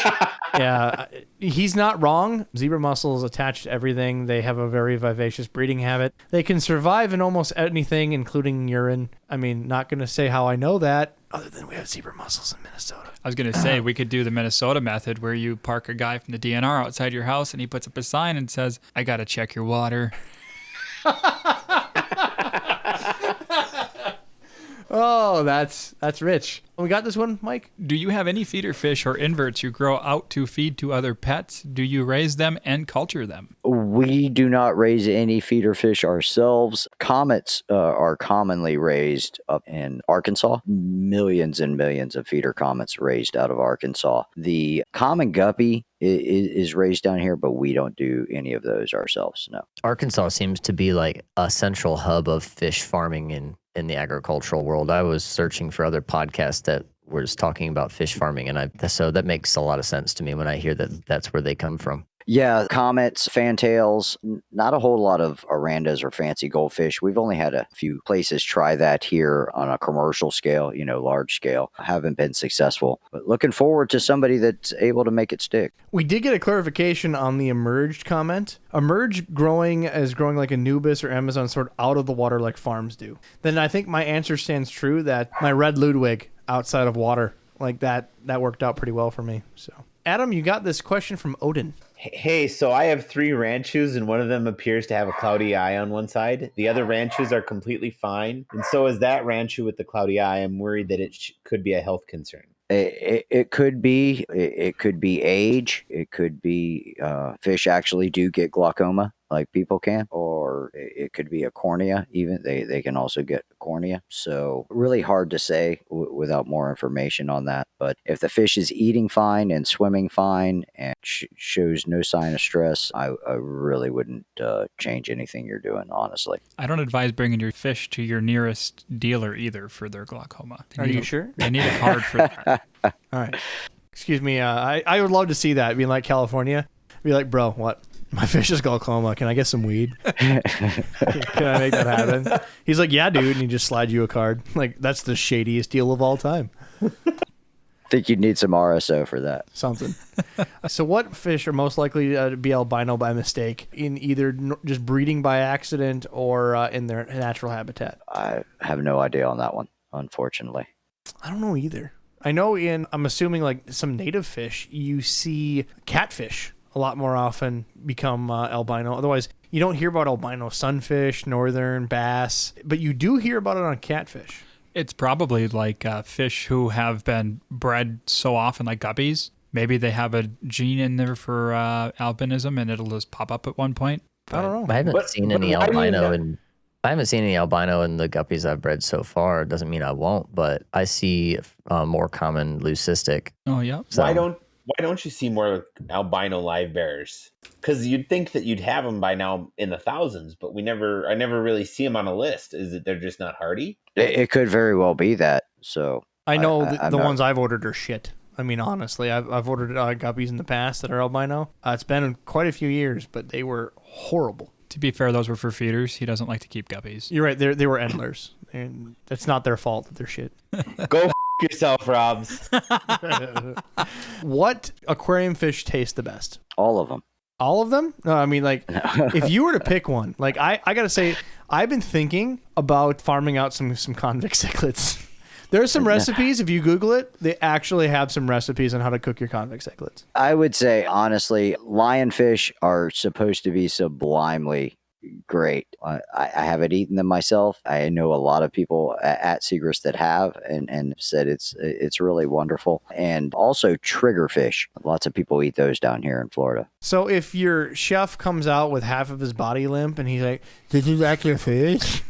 Yeah, he's not wrong. Zebra mussels attach to everything. They have a very vivacious breeding habit. They can survive in almost anything, including urine. I mean, not going to say how I know that, other than we have zebra mussels in Minnesota. I was going to say, we could do the Minnesota method where you park a guy from the DNR outside your house and he puts up a sign and says, I got to check your water. Oh, that's rich. We got this one, Mike? Do you have any feeder fish or inverts you grow out to feed to other pets? Do you raise them and culture them? We do not raise any feeder fish ourselves. Comets are commonly raised up in Arkansas. Millions and millions of feeder comets raised out of Arkansas. The common guppy is raised down here, but we don't do any of those ourselves, no. Arkansas seems to be like a central hub of fish farming in the agricultural world. I was searching for other podcasts that was talking about fish farming, and so that makes a lot of sense to me when I hear that that's where they come from. Yeah, comets, fantails, not a whole lot of arandas or fancy goldfish. We've only had a few places try that here on a commercial scale, large scale. Haven't been successful, but looking forward to somebody that's able to make it stick. We did get a clarification on the emerged comment. Emerge growing like Anubis or Amazon sword out of the water like farms do. Then I think my answer stands true that my red Ludwig outside of water, like that worked out pretty well for me. So Adam, you got this question from Odin. Hey, so I have 3 Ranchus, and one of them appears to have a cloudy eye on one side. The other Ranchus are completely fine, and so is that Ranchu with the cloudy eye. I'm worried that it could be a health concern. It could be. It could be age. It could be fish actually do get glaucoma like people can, or it could be a cornea. Even they can also get cornea. So really hard to say without more information on that. But if the fish is eating fine and swimming fine and shows no sign of stress, I really wouldn't change anything you're doing, honestly. I don't advise bringing your fish to your nearest dealer either for their glaucoma. Are you sure? They need a card for that. All right. Excuse me. I would love to see that. Being like California, be like, bro, what? My fish is glaucoma. Can I get some weed? Can I make that happen? He's like, yeah, dude. And he just slides you a card. Like, that's the shadiest deal of all time. Think you'd need some RSO for that. Something. So what fish are most likely to be albino by mistake in either just breeding by accident or in their natural habitat? I have no idea on that one, unfortunately. I don't know either. I know I'm assuming like some native fish, you see catfish a lot more often become albino. Otherwise, you don't hear about albino sunfish, northern bass, but you do hear about it on catfish. It's probably like fish who have been bred so often, like guppies. Maybe they have a gene in there for albinism, and it'll just pop up at one point. I don't know. I haven't seen any albino in the guppies I've bred so far. It doesn't mean I won't, but I see more common leucistic. Oh yeah. So, Why don't you see more albino live bearers? Because you'd think that you'd have them by now in the thousands, but I never really see them on a list. Is it they're just not hardy? It could very well be that. So I know the ones I've ordered are shit. I mean, honestly, I've ordered guppies in the past that are albino. It's been quite a few years, but they were horrible. To be fair, those were for feeders. He doesn't like to keep guppies. You're right. They were endlers, and that's not their fault that they're shit. Go yourself, Robs. What aquarium fish taste the best? all of them. All of them? No, I mean, like, if you were to pick one, like, I gotta say, I've been thinking about farming out some convict cichlids. There are some recipes, if you Google it, they actually have some recipes on how to cook your convict cichlids. I would say, honestly, lionfish are supposed to be sublimely great. I haven't eaten them myself. I know a lot of people at Seagrass that have and said it's really wonderful. And also triggerfish. Lots of people eat those down here in Florida. So if your chef comes out with half of his body limp and he's like, "Did you like your fish?"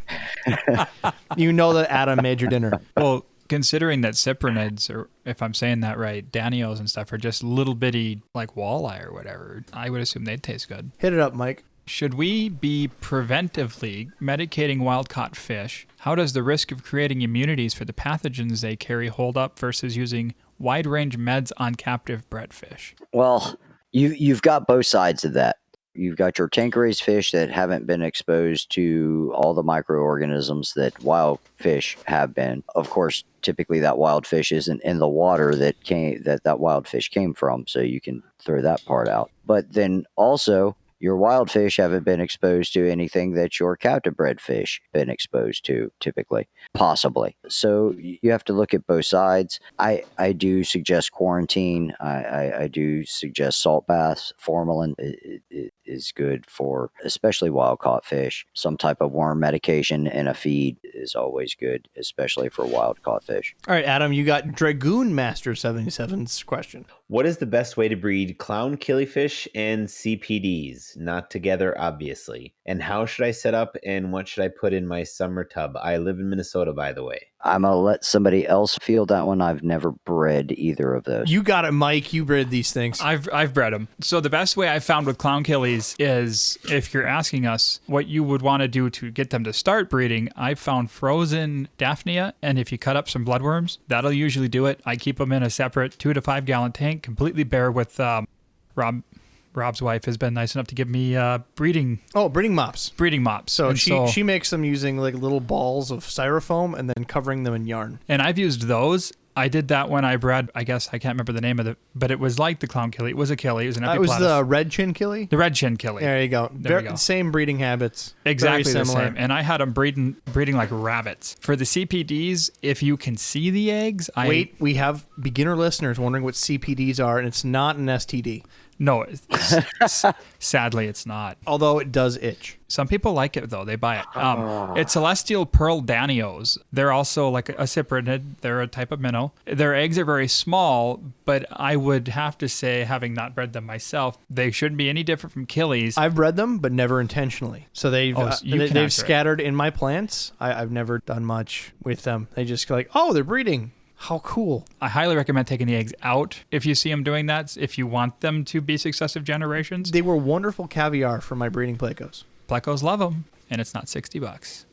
You know that Adam made your dinner. Well, considering that cyprinids, or if I'm saying that right, danios and stuff are just little bitty like walleye or whatever, I would assume they'd taste good. Hit it up, Mike. Should we be preventively medicating wild-caught fish? How does the risk of creating immunities for the pathogens they carry hold up versus using wide-range meds on captive bred fish? Well, you've got both sides of that. You've got your tank raised fish that haven't been exposed to all the microorganisms that wild fish have been. Of course, typically that wild fish isn't in the water that wild fish came from, so you can throw that part out. But then also, your wild fish haven't been exposed to anything that your captive bred fish been exposed to, typically, possibly. So you have to look at both sides. I do suggest quarantine. I do suggest salt baths. Formalin is good for especially wild caught fish. Some type of worm medication in a feed is always good, especially for wild caught fish. All right, Adam, you got Dragoon Master 77's question. What is the best way to breed clown killifish and CPDs? Not together, obviously. And how should I set up and what should I put in my summer tub? I live in Minnesota, by the way. I'm going to let somebody else field that one. I've never bred either of those. You got it, Mike. You bred these things. I've bred them. So the best way I've found with clown killies is, if you're asking us what you would want to do to get them to start breeding, I've found frozen Daphnia, and if you cut up some bloodworms, that'll usually do it. I keep them in a separate 2 to 5 gallon tank, completely bare with Rob's wife has been nice enough to give me breeding mops. Breeding mops. So And she makes them using like little balls of styrofoam and then covering them in yarn. And I've used those. I did that when I bred, I guess I can't remember the name of it, but it was like the clown killie. It was a killie. It was an It epiplatus. was the red chin killie. The red chin killie. There you go. There we go. Same breeding habits. Exactly Very the similar. same. And I had them breeding like rabbits. For the CPDs, if you can see the eggs, Wait, we have beginner listeners wondering what CPDs are, and it's not an STD. No, sadly, it's not. Although it does itch. Some people like it, though. They buy it. It's celestial pearl danios. They're also like a cyprinid. They're a type of minnow. Their eggs are very small, but I would have to say, having not bred them myself, they shouldn't be any different from killies. I've bred them, but never intentionally. So they've they've scattered in my plants. I've never done much with them. They just like, oh, they're breeding. How cool. I highly recommend taking the eggs out if you see them doing that, if you want them to be successive generations. They were wonderful caviar for my breeding plecos. Plecos love them, and it's not $60.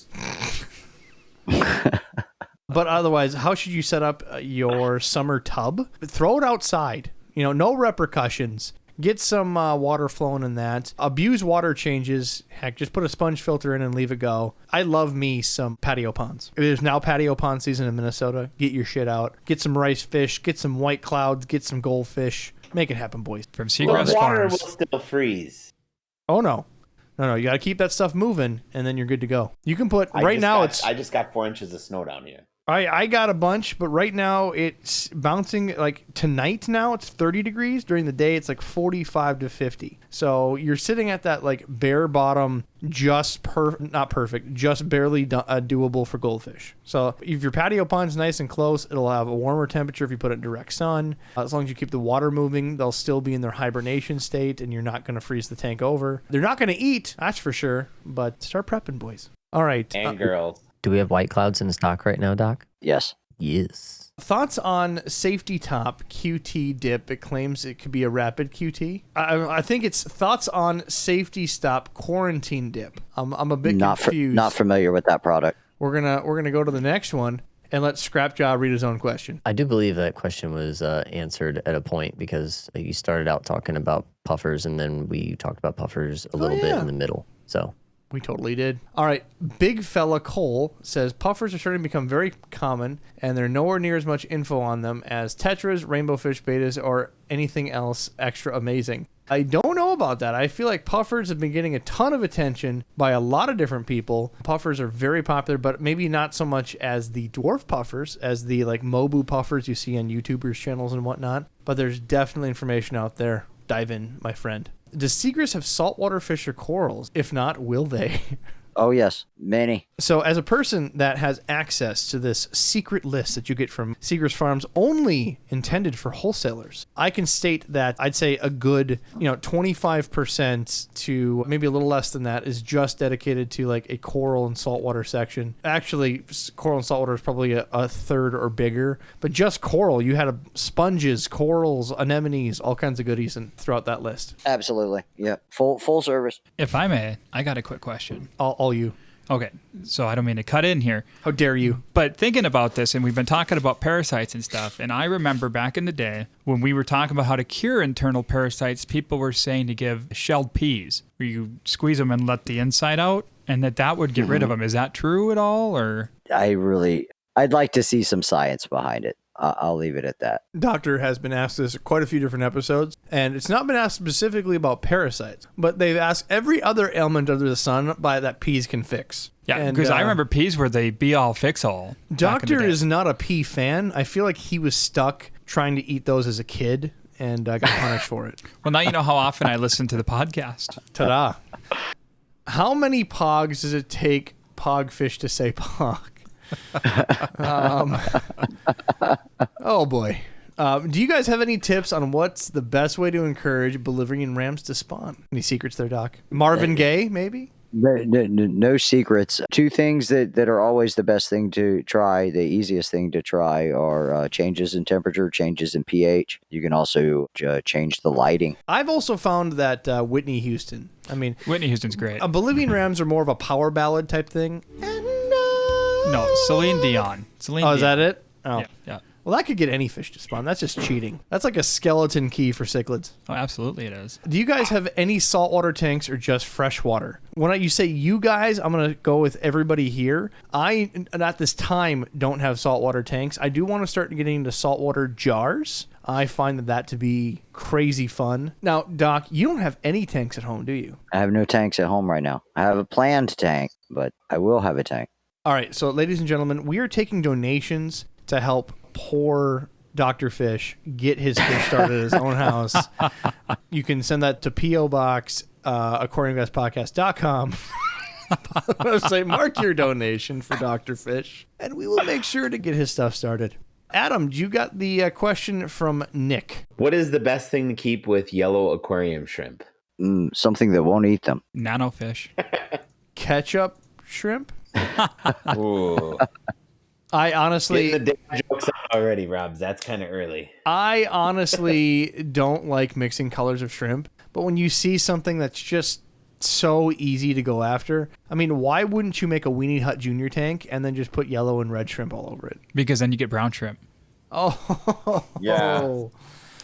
But otherwise, how should you set up your summer tub? Throw it outside. No repercussions. Get some water flowing in that. Abuse water changes. Heck, just put a sponge filter in and leave it go. I love me some patio ponds. There's now patio pond season in Minnesota. Get your shit out. Get some rice fish. Get some white clouds. Get some goldfish. Make it happen, boys. From The Seagrass water Farms. will still freeze. Oh, no. No, you got to keep that stuff moving, and then you're good to go. You can put, I just got 4 inches of snow down here. I got a bunch, but right now it's bouncing. Like tonight now it's 30 degrees. During the day it's like 45 to 50. So you're sitting at that like bare bottom, not perfect, just barely doable for goldfish. So if your patio pond's nice and close, it'll have a warmer temperature if you put it in direct sun. As long as you keep the water moving, they'll still be in their hibernation state, and you're not going to freeze the tank over. They're not going to eat, that's for sure, but start prepping, boys. All right. And girls. Do we have white clouds in stock right now, Doc? Yes. Yes. Thoughts on Safety Top QT dip? It claims it could be a rapid QT. I think it's thoughts on Safety Stop quarantine dip. I'm a bit confused. Not familiar with that product. We're gonna go to the next one and let Scrapjaw read his own question. I do believe that question was answered at a point, because you started out talking about puffers, and then we talked about puffers a little bit in the middle. So We totally did. All right. Big Fella Cole says puffers are starting to become very common, and there are nowhere near as much info on them as tetras, rainbow fish betas, or anything else extra amazing. I don't know about that. I feel like puffers have been getting a ton of attention by a lot of different people. Puffers are very popular, but maybe not so much as the dwarf puffers, as the like Mobu puffers you see on YouTubers' channels and whatnot. But there's definitely information out there. Dive in, my friend. Does Seagrass have saltwater fish or corals? If not, will they? Oh, yes. Many. So as a person that has access to this secret list that you get from Seagrass Farms, only intended for wholesalers, I can state that I'd say a good, 25% to maybe a little less than that is just dedicated to like a coral and saltwater section. Actually, coral and saltwater is probably a third or bigger, but just coral, you had sponges, corals, anemones, all kinds of goodies throughout that list. Absolutely. Yeah. Full service. If I may, I got a quick question. All you. Okay, so I don't mean to cut in here. How dare you? But thinking about this, and we've been talking about parasites and stuff, and I remember back in the day when we were talking about how to cure internal parasites, people were saying to give shelled peas, where you squeeze them and let the inside out, and that would get rid of them. Is that true at all, or? I'd like to see some science behind it. I'll leave it at that. Doctor has been asked this quite a few different episodes, and it's not been asked specifically about parasites, but they've asked every other ailment under the sun that peas can fix. Yeah, because I remember peas were the be-all, fix-all. Doctor is not a pea fan. I feel like he was stuck trying to eat those as a kid and got punished for it. Well, now you know how often I listen to the podcast. Ta-da. How many pogs does it take pogfish to say pog? Oh boy. Do you guys have any tips on what's the best way to encourage Bolivian rams to spawn? Any secrets there, Doc? Marvin Gaye, maybe? No secrets. Two things that are always the best thing to try, the easiest thing to try are changes in temperature, changes in pH. You can also change the lighting. I've also found that Whitney Houston. I mean, Whitney Houston's great. Bolivian Rams are more of a power ballad type thing. No, Celine Dion. Celine Oh, is Dion. that it? Oh. Yeah. Well, that could get any fish to spawn. That's just cheating. That's like a skeleton key for cichlids. Oh, absolutely it is. Do you guys have any saltwater tanks or just freshwater? When you say you guys, I'm going to go with everybody here. I, at this time, don't have saltwater tanks. I do want to start getting into saltwater jars. I find that to be crazy fun. Now, Doc, you don't have any tanks at home, do you? I have no tanks at home right now. I have a planned tank, but I will have a tank. All right, so ladies and gentlemen, we are taking donations to help poor Dr. Fish get his fish started at his own house. You can send that to P.O. Box, aquariumguyspodcast.com. Website, mark your donation for Dr. Fish, and we will make sure to get his stuff started. Adam, you got the question from Nick. What is the best thing to keep with yellow aquarium shrimp? Something that won't eat them. Nanofish. Ketchup shrimp? Ooh. I honestly... Getting the dad jokes out already, Robs. That's kind of early. I honestly don't like mixing colors of shrimp, but when you see something that's just so easy to go after, I mean, why wouldn't you make a Weenie Hut Junior tank and then just put yellow and red shrimp all over it? Because then you get brown shrimp. Oh, Yeah.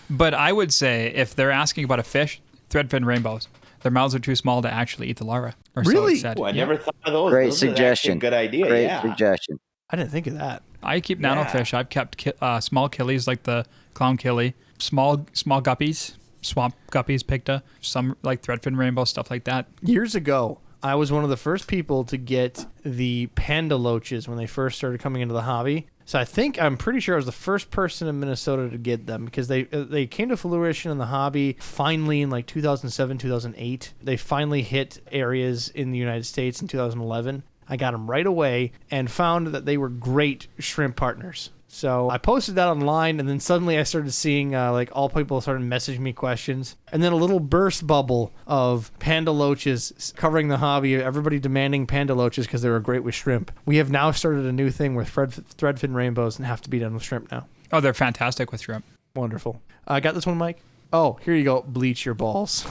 But I would say if they're asking about a fish, threadfin rainbows. Their mouths are too small to actually eat the larva. Or Really? So it said. Ooh, I Yeah. never thought of those. Great Those are actually suggestion. a good idea. Great yeah. suggestion. I didn't think of that. I keep nanofish. I've kept small killies like the clown killie, small guppies, swamp guppies, picta, some like threadfin rainbow, stuff like that. Years ago, I was one of the first people to get the panda loaches when they first started coming into the hobby. So I'm pretty sure I was the first person in Minnesota to get them because they came to fruition in the hobby finally in like 2007, 2008. They finally hit areas in the United States in 2011. I got them right away and found that they were great shrimp partners. So I posted that online, and then suddenly I started seeing like all people started messaging me questions, and then a little burst bubble of panda loaches covering the hobby. Everybody demanding panda loaches because they were great with shrimp. We have now started a new thing with threadfin rainbows and have to be done with shrimp now. Oh, they're fantastic with shrimp. Wonderful. I got this one, Mike. Oh, here you go. Bleach your balls.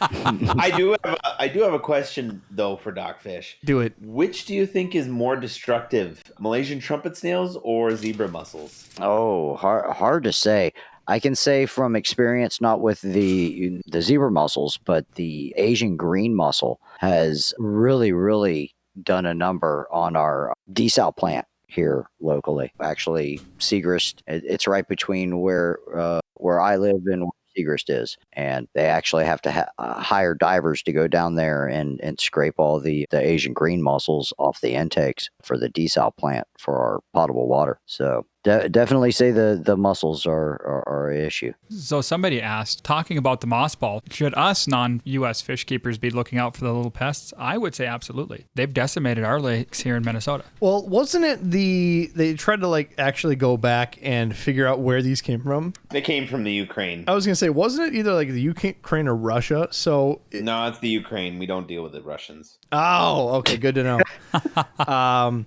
I do have a question though for Doc Fish. Do it. Which do you think is more destructive, Malaysian trumpet snails or zebra mussels? Oh, hard to say. I can say from experience, not with the zebra mussels, but the Asian green mussel has really done a number on our desal plant here locally. Actually, Segrist, it's right between where I live and where Segrist is, and they actually have to hire divers to go down there and scrape all the Asian green mussels off the intakes for the desal plant for our potable water. So definitely say the mussels are an issue. So somebody asked, talking about the mossball, should us non-U.S. fish keepers be looking out for the little pests? I would say absolutely. They've decimated our lakes here in Minnesota. Well, wasn't it they tried to like actually go back and figure out where these came from? They came from the Ukraine. I was gonna say, wasn't it either like the Ukraine or Russia? So No, it's the Ukraine. We don't deal with the Russians. oh, okay, good to know.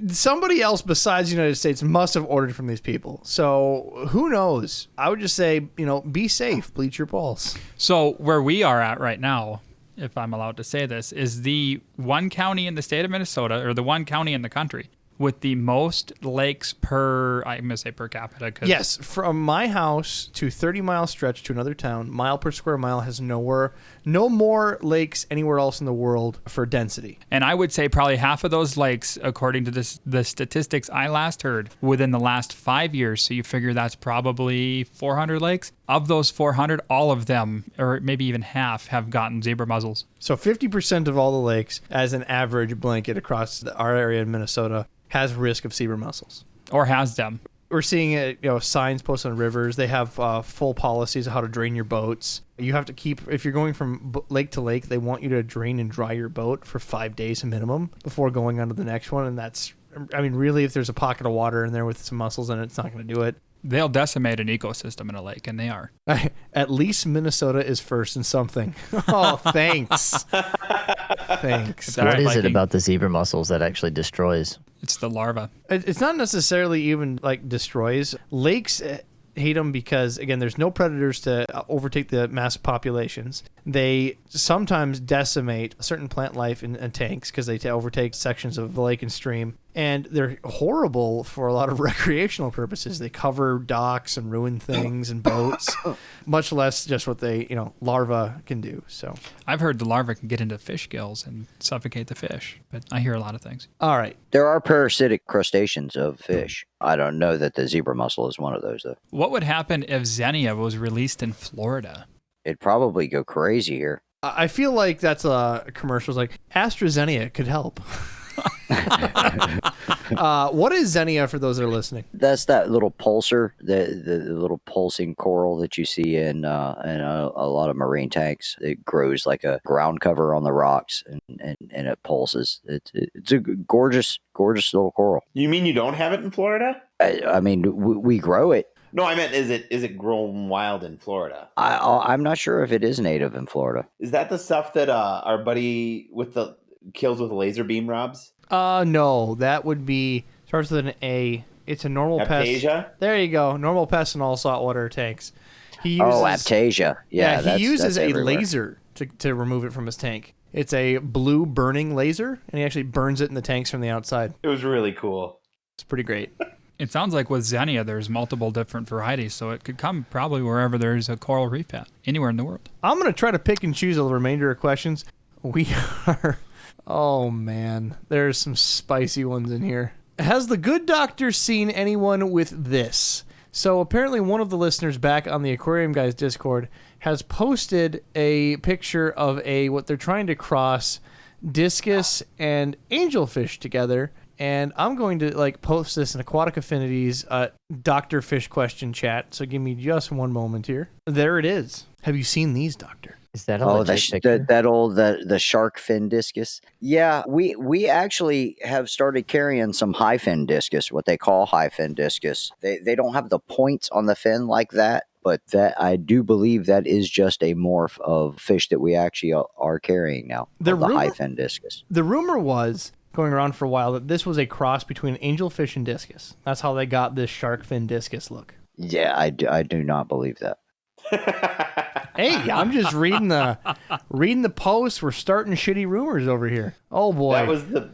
Somebody else besides the United States must have ordered from these people. So who knows? I would just say, be safe, bleach your balls. So where we are at right now, if I'm allowed to say this, is the one county in the state of Minnesota, or the one county in the country, with the most lakes per capita. Yes, from my house to 30-mile stretch to another town, mile per square mile has no more lakes anywhere else in the world for density. And I would say probably half of those lakes, according to the statistics I last heard, within the last 5 years. So you figure that's probably 400 lakes. Of those 400, all of them, or maybe even half, have gotten zebra mussels. So 50% of all the lakes, as an average blanket across our area in Minnesota, has risk of zebra mussels. Or has them. We're seeing it, signs posted on rivers. They have full policies of how to drain your boats. You have to keep, if you're going from lake to lake, they want you to drain and dry your boat for 5 days minimum before going on to the next one. And that's, really, if there's a pocket of water in there with some mussels in it, it's not going to do it. They'll decimate an ecosystem in a lake, and they are. At least Minnesota is first in something. Oh, thanks. Thanks. It's all What right, is Viking. it about the zebra mussels that actually destroys? It's the larva. It's not necessarily even like destroys. Lakes hate them because, again, there's no predators to overtake the mass populations. They sometimes decimate certain plant life in tanks because they overtake sections of the lake and stream. And they're horrible for a lot of recreational purposes. They cover docks and ruin things and boats, much less just what they, larvae can do. So, I've heard the larva can get into fish gills and suffocate the fish, but I hear a lot of things. all right. There are parasitic crustaceans of fish. I don't know that the zebra mussel is one of those, though. What would happen if Xenia was released in Florida? It'd probably go crazy here. I feel like that's a commercial. It's like AstraZeneca could help. What is Xenia for those that are listening? That's that little pulsar, the little pulsing coral that you see in a lot of marine tanks. It grows like a ground cover on the rocks, and it pulses. It's a gorgeous little coral. You mean you don't have it in Florida? I mean, we grow it. No, I meant is it grown wild in Florida? I'm not sure if it is native in Florida. Is that the stuff that our buddy with the kills with laser beam robs? No, that would be starts with an A. It's a normal pest. Aptasia? There you go. Normal pest in all saltwater tanks. He uses, Aptasia. Yeah, he uses that's a everywhere. laser to remove it from his tank. It's a blue burning laser, and he actually burns it in the tanks from the outside. It was really cool. It's pretty great. It sounds like with Xenia, there's multiple different varieties, so it could come probably wherever there's a coral reef at, anywhere in the world. I'm going to try to pick and choose the remainder of questions. We are... Oh, man. There's some spicy ones in here. Has the good doctor seen anyone with this? So apparently one of the listeners back on the Aquarium Guys Discord has posted a picture of what they're trying to cross discus and angelfish together. And I'm going to post this in Aquatic Affinities Dr. Fish question chat. So give me just one moment here. There it is. Have you seen these, Doctor? Is that a Oh, legit picture? the shark fin discus. Yeah, we actually have started carrying some high fin discus, what they call high fin discus. They don't have the points on the fin like that, but that I do believe that is just a morph of fish that we actually are carrying now. The The high rumor- fin discus. The rumor was going around for a while that this was a cross between angelfish and discus. That's how they got this shark fin discus look. Yeah, I do not believe that. Hey, I'm just reading the posts. We're starting shitty rumors over here. Oh boy.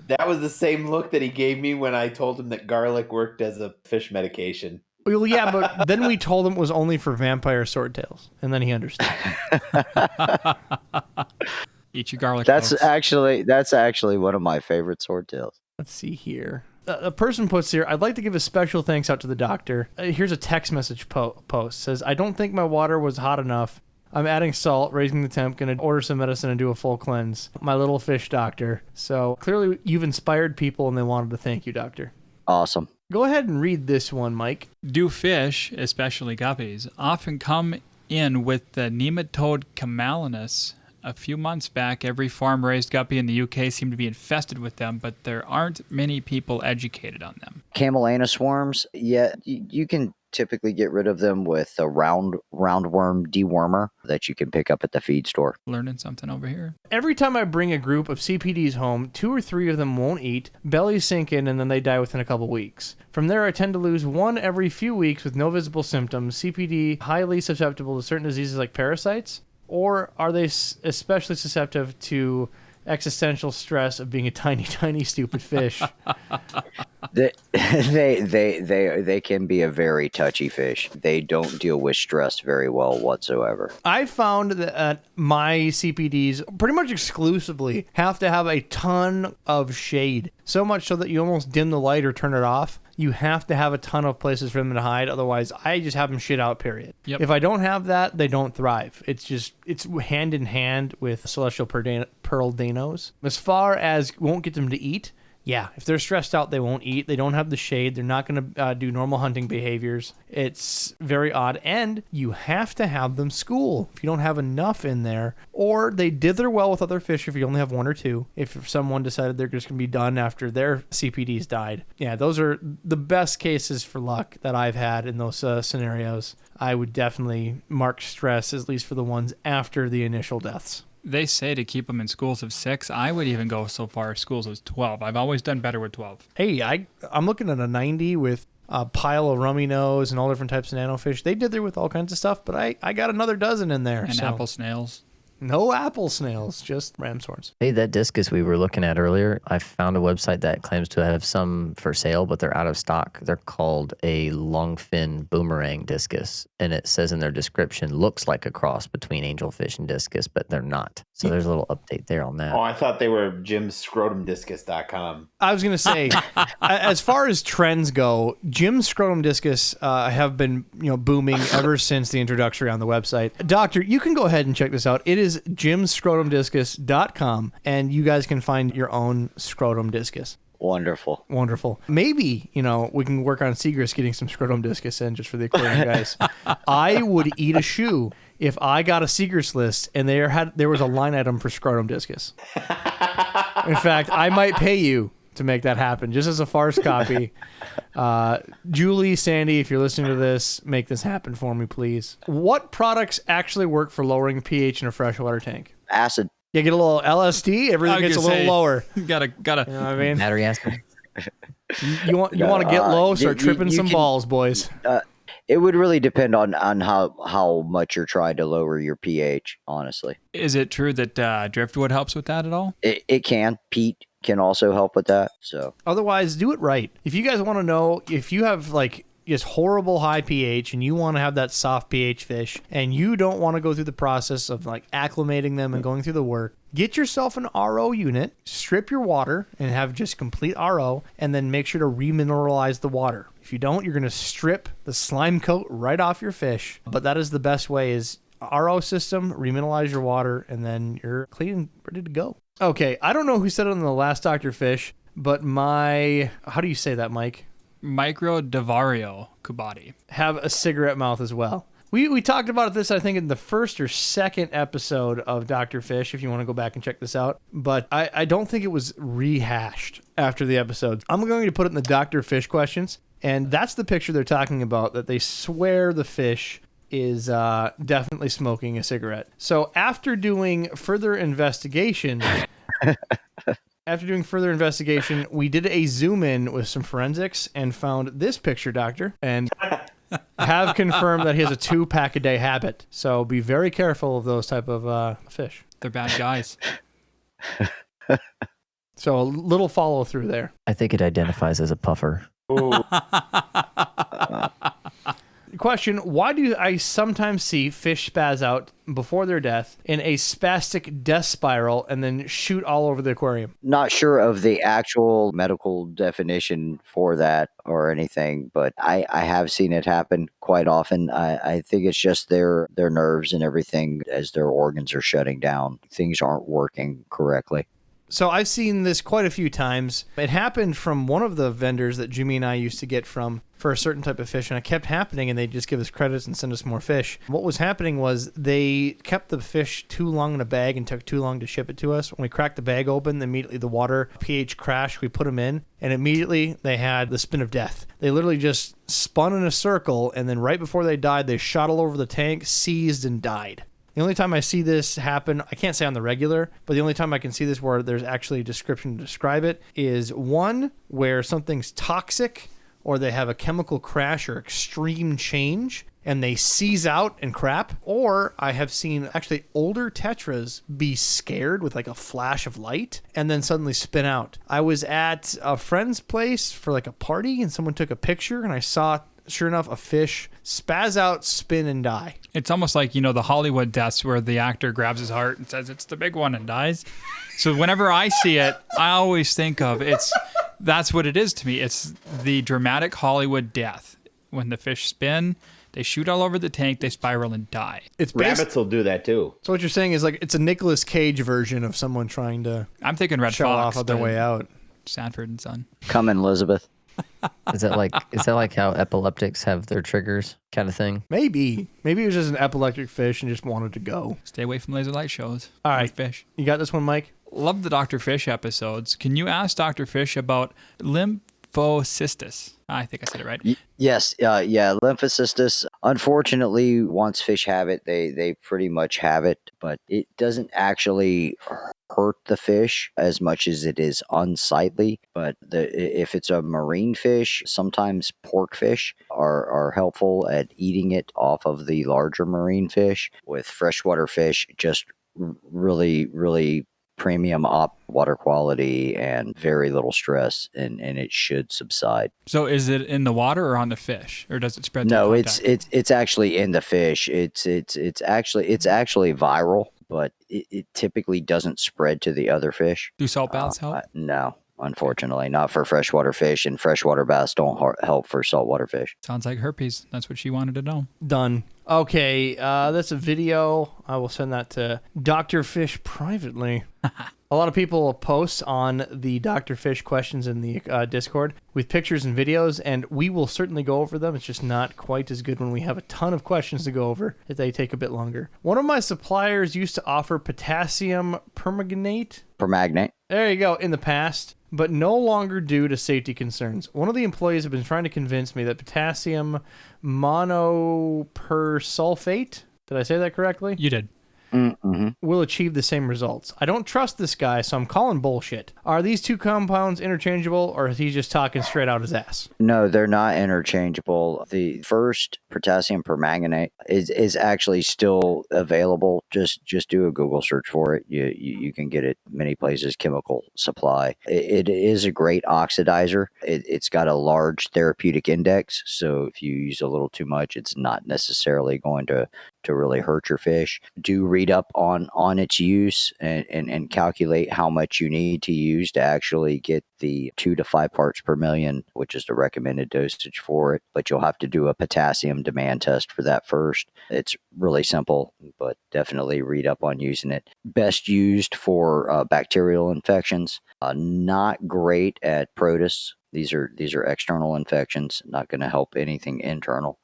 That was the same look that he gave me when I told him that garlic worked as a fish medication. Well, yeah, but then we told him it was only for vampire swordtails, and then he understood. Eat your garlic. That's folks. actually one of my favorite swordtails. Let's see here. A person puts here, I'd like to give a special thanks out to the doctor. Here's a text message post. Says, I don't think my water was hot enough. I'm adding salt, raising the temp, going to order some medicine and do a full cleanse. My little fish doctor. So clearly you've inspired people and they wanted to thank you, doctor. Awesome. Go ahead and read this one, Mike. Do fish, especially guppies, often come in with the nematode camelinus? A few months back, every farm-raised guppy in the UK seemed to be infested with them, but there aren't many people educated on them. Camelina swarms, yeah, you can typically get rid of them with a roundworm dewormer that you can pick up at the feed store. Learning something over here. Every time I bring a group of CPDs home, 2 or 3 of them won't eat, bellies sink in, and then they die within a couple weeks. From there, I tend to lose one every few weeks with no visible symptoms. CPD highly susceptible to certain diseases like parasites, or are they especially susceptible to existential stress of being a tiny, tiny, stupid fish? They can be a very touchy fish. They don't deal with stress very well whatsoever. I found that my CPDs pretty much exclusively have to have a ton of shade. So much so that you almost dim the light or turn it off. You have to have a ton of places for them to hide. Otherwise, I just have them shit out, period. Yep. If I don't have that, they don't thrive. It's hand in hand with celestial pearl danos. As far as won't get them to eat, Yeah, if they're stressed out, they won't eat. They don't have the shade. They're not going to do normal hunting behaviors. It's very odd. And you have to have them school if you don't have enough in there. Or they dither well with other fish if you only have one or two. If someone decided they're just going to be done after their CPDs died. Yeah, those are the best cases for luck that I've had in those scenarios. I would definitely mark stress, at least for the ones after the initial deaths. They say to keep them in schools of 6. I would even go so far as schools of 12. I've always done better with 12. Hey, I'm looking at a 90 with a pile of rummy nose and all different types of nanofish. They did there with all kinds of stuff, but I got another dozen in there. And so. apple snails. No apple snails, just ram's horns. Hey, that discus we were looking at earlier, I found a website that claims to have some for sale, but they're out of stock. They're called a longfin boomerang discus. And it says in their description, looks like a cross between angelfish and discus, but they're not. So there's a little update there on that. Oh, I thought they were jimscrotumdiscus.com. I was going to say, as far as trends go, Jim's scrotum discus have been booming ever since the introductory on the website. Doctor, you can go ahead and check this out. It is jimscrotumdiscus.com, and you guys can find your own scrotum discus. Wonderful. Maybe, we can work on Seagrass getting some scrotum discus in just for the aquarium guys. I would eat a shoe if I got a Seagrass list and there was a line item for scrotum discus. In fact, I might pay you to make that happen, just as a farce copy. Julie, Sandy, if you're listening to this, make this happen for me, please. What products actually work for lowering pH in a freshwater tank? Acid. You get a little LSD, everything gets a little lower. Gotta. You know what I mean? Battery acid. You want to get low, start tripping some can- balls, boys. It would really depend on how much you're trying to lower your pH, honestly. Is it true that driftwood helps with that at all? It can. Peat can also help with that. So Otherwise, do it right. If you guys want to know if you have just horrible high pH and you want to have that soft pH fish and you don't want to go through the process of acclimating them and going through the work, get yourself an RO unit, strip your water and have just complete RO, and then make sure to remineralize the water. If you don't, you're going to strip the slime coat right off your fish. But that is the best way is RO system, remineralize your water, and then you're clean and ready to go. Okay, I don't know who said it on the last Dr. Fish, but how do you say that, Mike? Microdavario Kubati. Have a cigarette mouth as well. We talked about this, I think, in the first or second episode of Dr. Fish, if you want to go back and check this out. But I don't think it was rehashed after the episode. I'm going to put it in the Dr. Fish questions, and that's the picture they're talking about, that they swear the fish is definitely smoking a cigarette. So after doing further investigation... we did a zoom in with some forensics and found this picture, Doctor, and have confirmed that he has a 2-pack-a-day habit. So be very careful of those type of fish. They're bad guys. So a little follow through there. I think it identifies as a puffer. Ooh. Question, why do I sometimes see fish spaz out before their death in a spastic death spiral and then shoot all over the aquarium? not sure of the actual medical definition for that or anything, but I have seen it happen quite often. I think it's just their nerves and everything as their organs are shutting down. Things aren't working correctly. So I've seen this quite a few times. It happened from one of the vendors that Jimmy and I used to get from for a certain type of fish, and it kept happening, and they'd just give us credits and send us more fish. What was happening was they kept the fish too long in a bag and took too long to ship it to us. When we cracked the bag open, immediately the water pH crashed. We put them in, and immediately they had the spin of death. They literally just spun in a circle, and then right before they died, they shot all over the tank, seized, and died. The only time I see this happen, I can't say on the regular, but the only time I can see this where there's actually a description to describe it is one where something's toxic or they have a chemical crash or extreme change and they seize out and crap. Or I have seen actually older tetras be scared with a flash of light and then suddenly spin out. I was at a friend's place for a party and someone took a picture and I saw, sure enough, a fish spaz out, spin, and die. It's almost like, the Hollywood deaths where the actor grabs his heart and says, it's the big one, and dies. So whenever I see it, I always think of that's what it is to me. It's the dramatic Hollywood death. When the fish spin, they shoot all over the tank, they spiral and die. It's Rabbits will do that too. So what you're saying is it's a Nicolas Cage version of someone trying to I'm thinking Red show Fox. off their way out. Sanford and Son. Come in, Elizabeth. Is that like how epileptics have their triggers kind of thing? Maybe it was just an epileptic fish and just wanted to go. Stay away from laser light shows. All with right. fish. You got this one, Mike? Love the Dr. Fish episodes. Can you ask Dr. Fish about lymphocystis? I think I said it right. Yes, lymphocystis. Unfortunately, once fish have it, they pretty much have it, but it doesn't actually hurt the fish as much as it is unsightly. But if it's a marine fish, sometimes pork fish are helpful at eating it off of the larger marine fish. With freshwater fish, just really premium up water quality and very little stress, and it should subside. So is it in the water or on the fish, or does it spread? No, through it's contact? it's actually in the fish. It's actually viral, but it typically doesn't spread to the other fish. Do salt baths help? No, unfortunately, not for freshwater fish, and freshwater bass don't help for saltwater fish. Sounds like herpes. That's what she wanted to know. Done. Okay, that's a video. I will send that to Dr. Fish privately. A lot of people post on the Dr. Fish questions in the Discord with pictures and videos, and we will certainly go over them. It's just not quite as good when we have a ton of questions to go over. They take a bit longer. One of my suppliers used to offer potassium permanganate. Permagnate. There you go, in the past, but no longer due to safety concerns. One of the employees have been trying to convince me that potassium monopersulfate, did I say that correctly? You did. Mm-hmm. Will achieve the same results. I don't trust this guy, so I'm calling bullshit. Are these two compounds interchangeable, or is he just talking straight out his ass? No, they're not interchangeable. The first potassium permanganate is actually still available. Just do a Google search for it. You can get it many places. Chemical Supply. It is a great oxidizer. It's got a large therapeutic index, so if you use a little too much, it's not necessarily going to really hurt your fish. Do read up on its use and calculate how much you need to use to actually get the 2 to 5 parts per million, which is the recommended dosage for it. But you'll have to do a potassium demand test for that first. It's really simple, but definitely read up on using it. Best used for bacterial infections. Not great at protists. These are external infections, not going to help anything internal.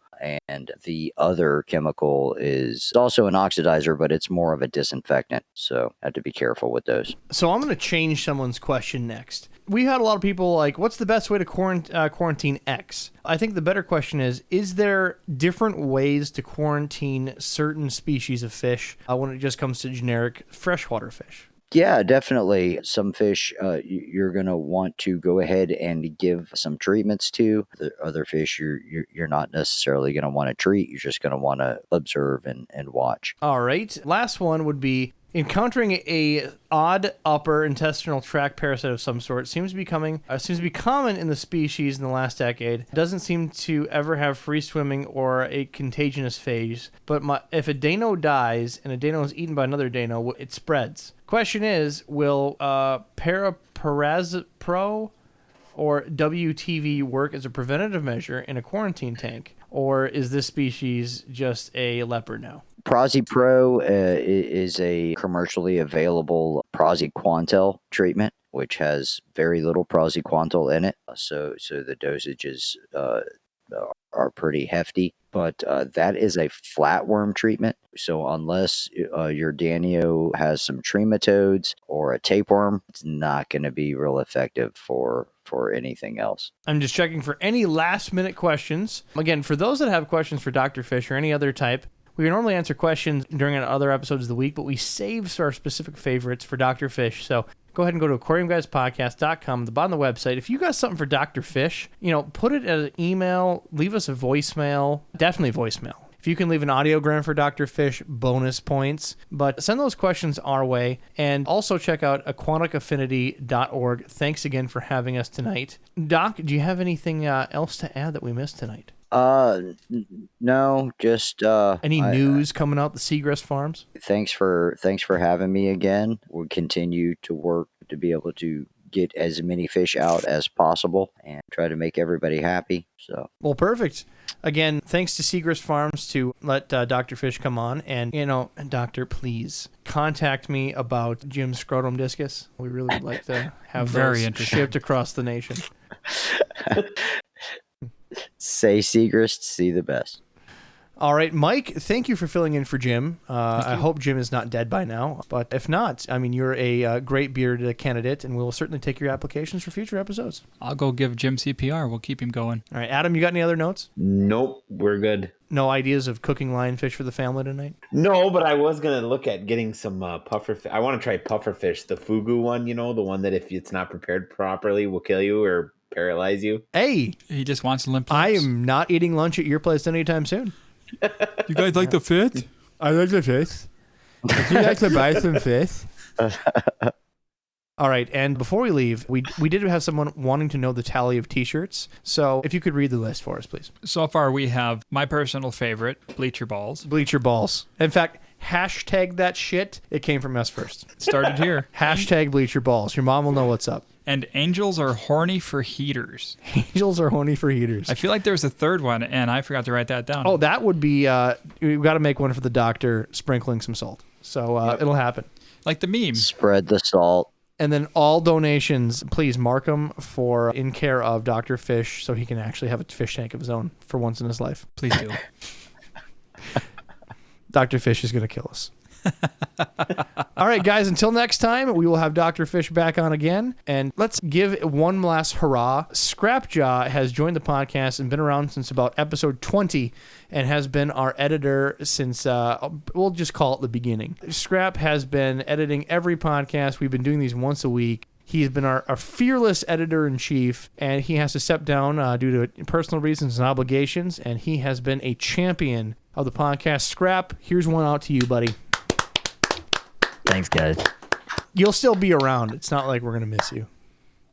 And the other chemical is also an oxidizer, but it's more of a disinfectant. So have to be careful with those. So I'm going to change someone's question next. We had a lot of people like, what's the best way to quarantine X? I think the better question is there different ways to quarantine certain species of fish when it just comes to generic freshwater fish? Yeah, definitely. Some fish you're going to want to go ahead and give some treatments to. The other fish you're not necessarily going to want to treat. You're just going to want to observe and watch. All right. Last one would be encountering a odd upper intestinal tract parasite of some sort seems to be common in the species in the last decade. Doesn't seem to ever have free swimming or a contagious phase. But if a dano dies and a dano is eaten by another dano, it spreads. Question is, will Paraparazipro or WTV work as a preventative measure in a quarantine tank? Or is this species just a leopard now? Prozipro is a commercially available praziquantel treatment, which has very little praziquantel in it. So the dosages are pretty hefty. But that is a flatworm treatment. So unless your Danio has some trematodes or a tapeworm, it's not going to be real effective for anything else. I'm just checking for any last-minute questions. Again, for those that have questions for Dr. Fish or any other type, we normally answer questions during other episodes of the week, but we save our specific favorites for Dr. Fish. So go ahead and go to aquariumguyspodcast.com, at the bottom of the website. If you got something for Dr. Fish, put it as an email, leave us a voicemail, definitely voicemail. If you can leave an audiogram for Dr. Fish, bonus points. But send those questions our way. And also check out aquaticaffinity.org. Thanks again for having us tonight. Doc, do you have anything else to add that we missed tonight? No, just any news coming out the Seagrass Farms? Thanks for having me again. We'll continue to work to be able to get as many fish out as possible and try to make everybody happy. So, well, perfect. Again, thanks to Seagrass Farms to let Dr. Fish come on. And, Doctor, please contact me about Jim's scrotum discus. We really would like to have Very those interesting. shipped across the nation. Say Seagrass, see the best. All right, Mike, thank you for filling in for Jim. I hope Jim is not dead by now. But if not, you're a great beard candidate, and we will certainly take your applications for future episodes. I'll go give Jim CPR. We'll keep him going. All right, Adam, you got any other notes? Nope, we're good. No ideas of cooking lionfish for the family tonight? No, but I was gonna look at getting some puffer. I want to try puffer fish, the fugu one. The one that if it's not prepared properly will kill you or paralyze you. Hey, He just wants limp I lips. am not eating lunch at your place anytime soon. You guys like the fit? I like the fish. Would you like to buy some fish? All right, and before we leave, we did have someone wanting to know the tally of T-shirts. So if you could read the list for us, please. So far, we have my personal favorite, Bleacher Balls. Bleach your balls. In fact, hashtag that shit. It came from us first. Started here. Hashtag bleach your balls. Your mom will know what's up. And Angels Are Horny for Heaters. Angels are horny for heaters. I feel like there was a third one, and I forgot to write that down. Oh, that would be, we've got to make one for the doctor sprinkling some salt. So it'll happen. Like the meme. Spread the salt. And then all donations, please mark them for in care of Dr. Fish so he can actually have a fish tank of his own for once in his life. Please do. Dr. Fish is going to kill us. All right, guys, until next time, we will have Dr. Fish back on again. And let's give one last hurrah. Scrapjaw has joined the podcast and been around since about episode 20 and has been our editor since, we'll just call it the beginning. Scrap has been editing every podcast. We've been doing these once a week. He's been our fearless editor-in-chief, and he has to step down due to personal reasons and obligations, and he has been a champion of the podcast. Scrap, here's one out to you, buddy. Thanks, guys. You'll still be around. It's not like we're going to miss you.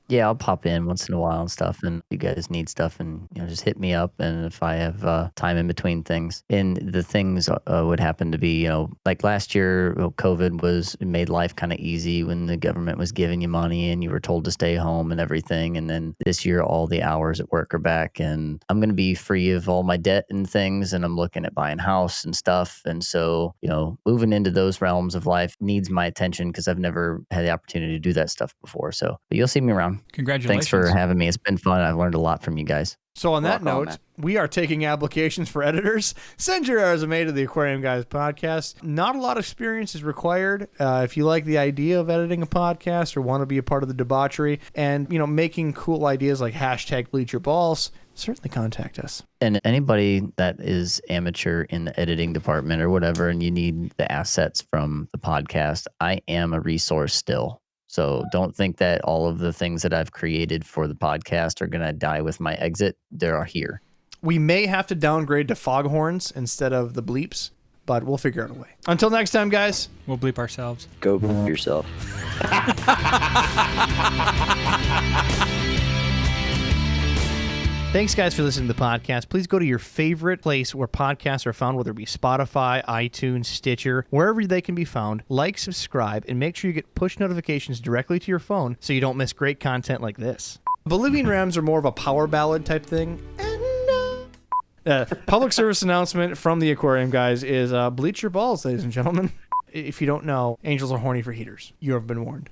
Yeah, I'll pop in once in a while and stuff, and you guys need stuff, and just hit me up. And if I have time in between things, and the things would happen to be, like last year, COVID made life kind of easy when the government was giving you money and you were told to stay home and everything. And then this year, all the hours at work are back, and I'm going to be free of all my debt and things, and I'm looking at buying a house and stuff. And so, moving into those realms of life needs my attention because I've never had the opportunity to do that stuff before. So, but you'll see me around. Congratulations. Thanks for having me. It's been fun. I've learned a lot from you guys. So on that Rock on, note, man. we are taking applications for editors. Send your resume to the Aquarium Guys podcast. Not a lot of experience is required. If you like the idea of editing a podcast or want to be a part of the debauchery and, making cool ideas like hashtag bleach your balls, certainly contact us. And anybody that is amateur in the editing department or whatever, and you need the assets from the podcast, I am a resource still. So don't think that all of the things that I've created for the podcast are going to die with my exit. They are here. We may have to downgrade to foghorns instead of the bleeps, but we'll figure out a way. Until next time, guys. We'll bleep ourselves. Go yourself. Thanks, guys, for listening to the podcast. Please go to your favorite place where podcasts are found, whether it be Spotify, iTunes, Stitcher, wherever they can be found. Like, subscribe, and make sure you get push notifications directly to your phone so you don't miss great content like this. Bolivian Rams are more of a power ballad type thing. Public service announcement from the Aquarium Guys is bleach your balls, ladies and gentlemen. If you don't know, angels are horny for heaters. You have been warned.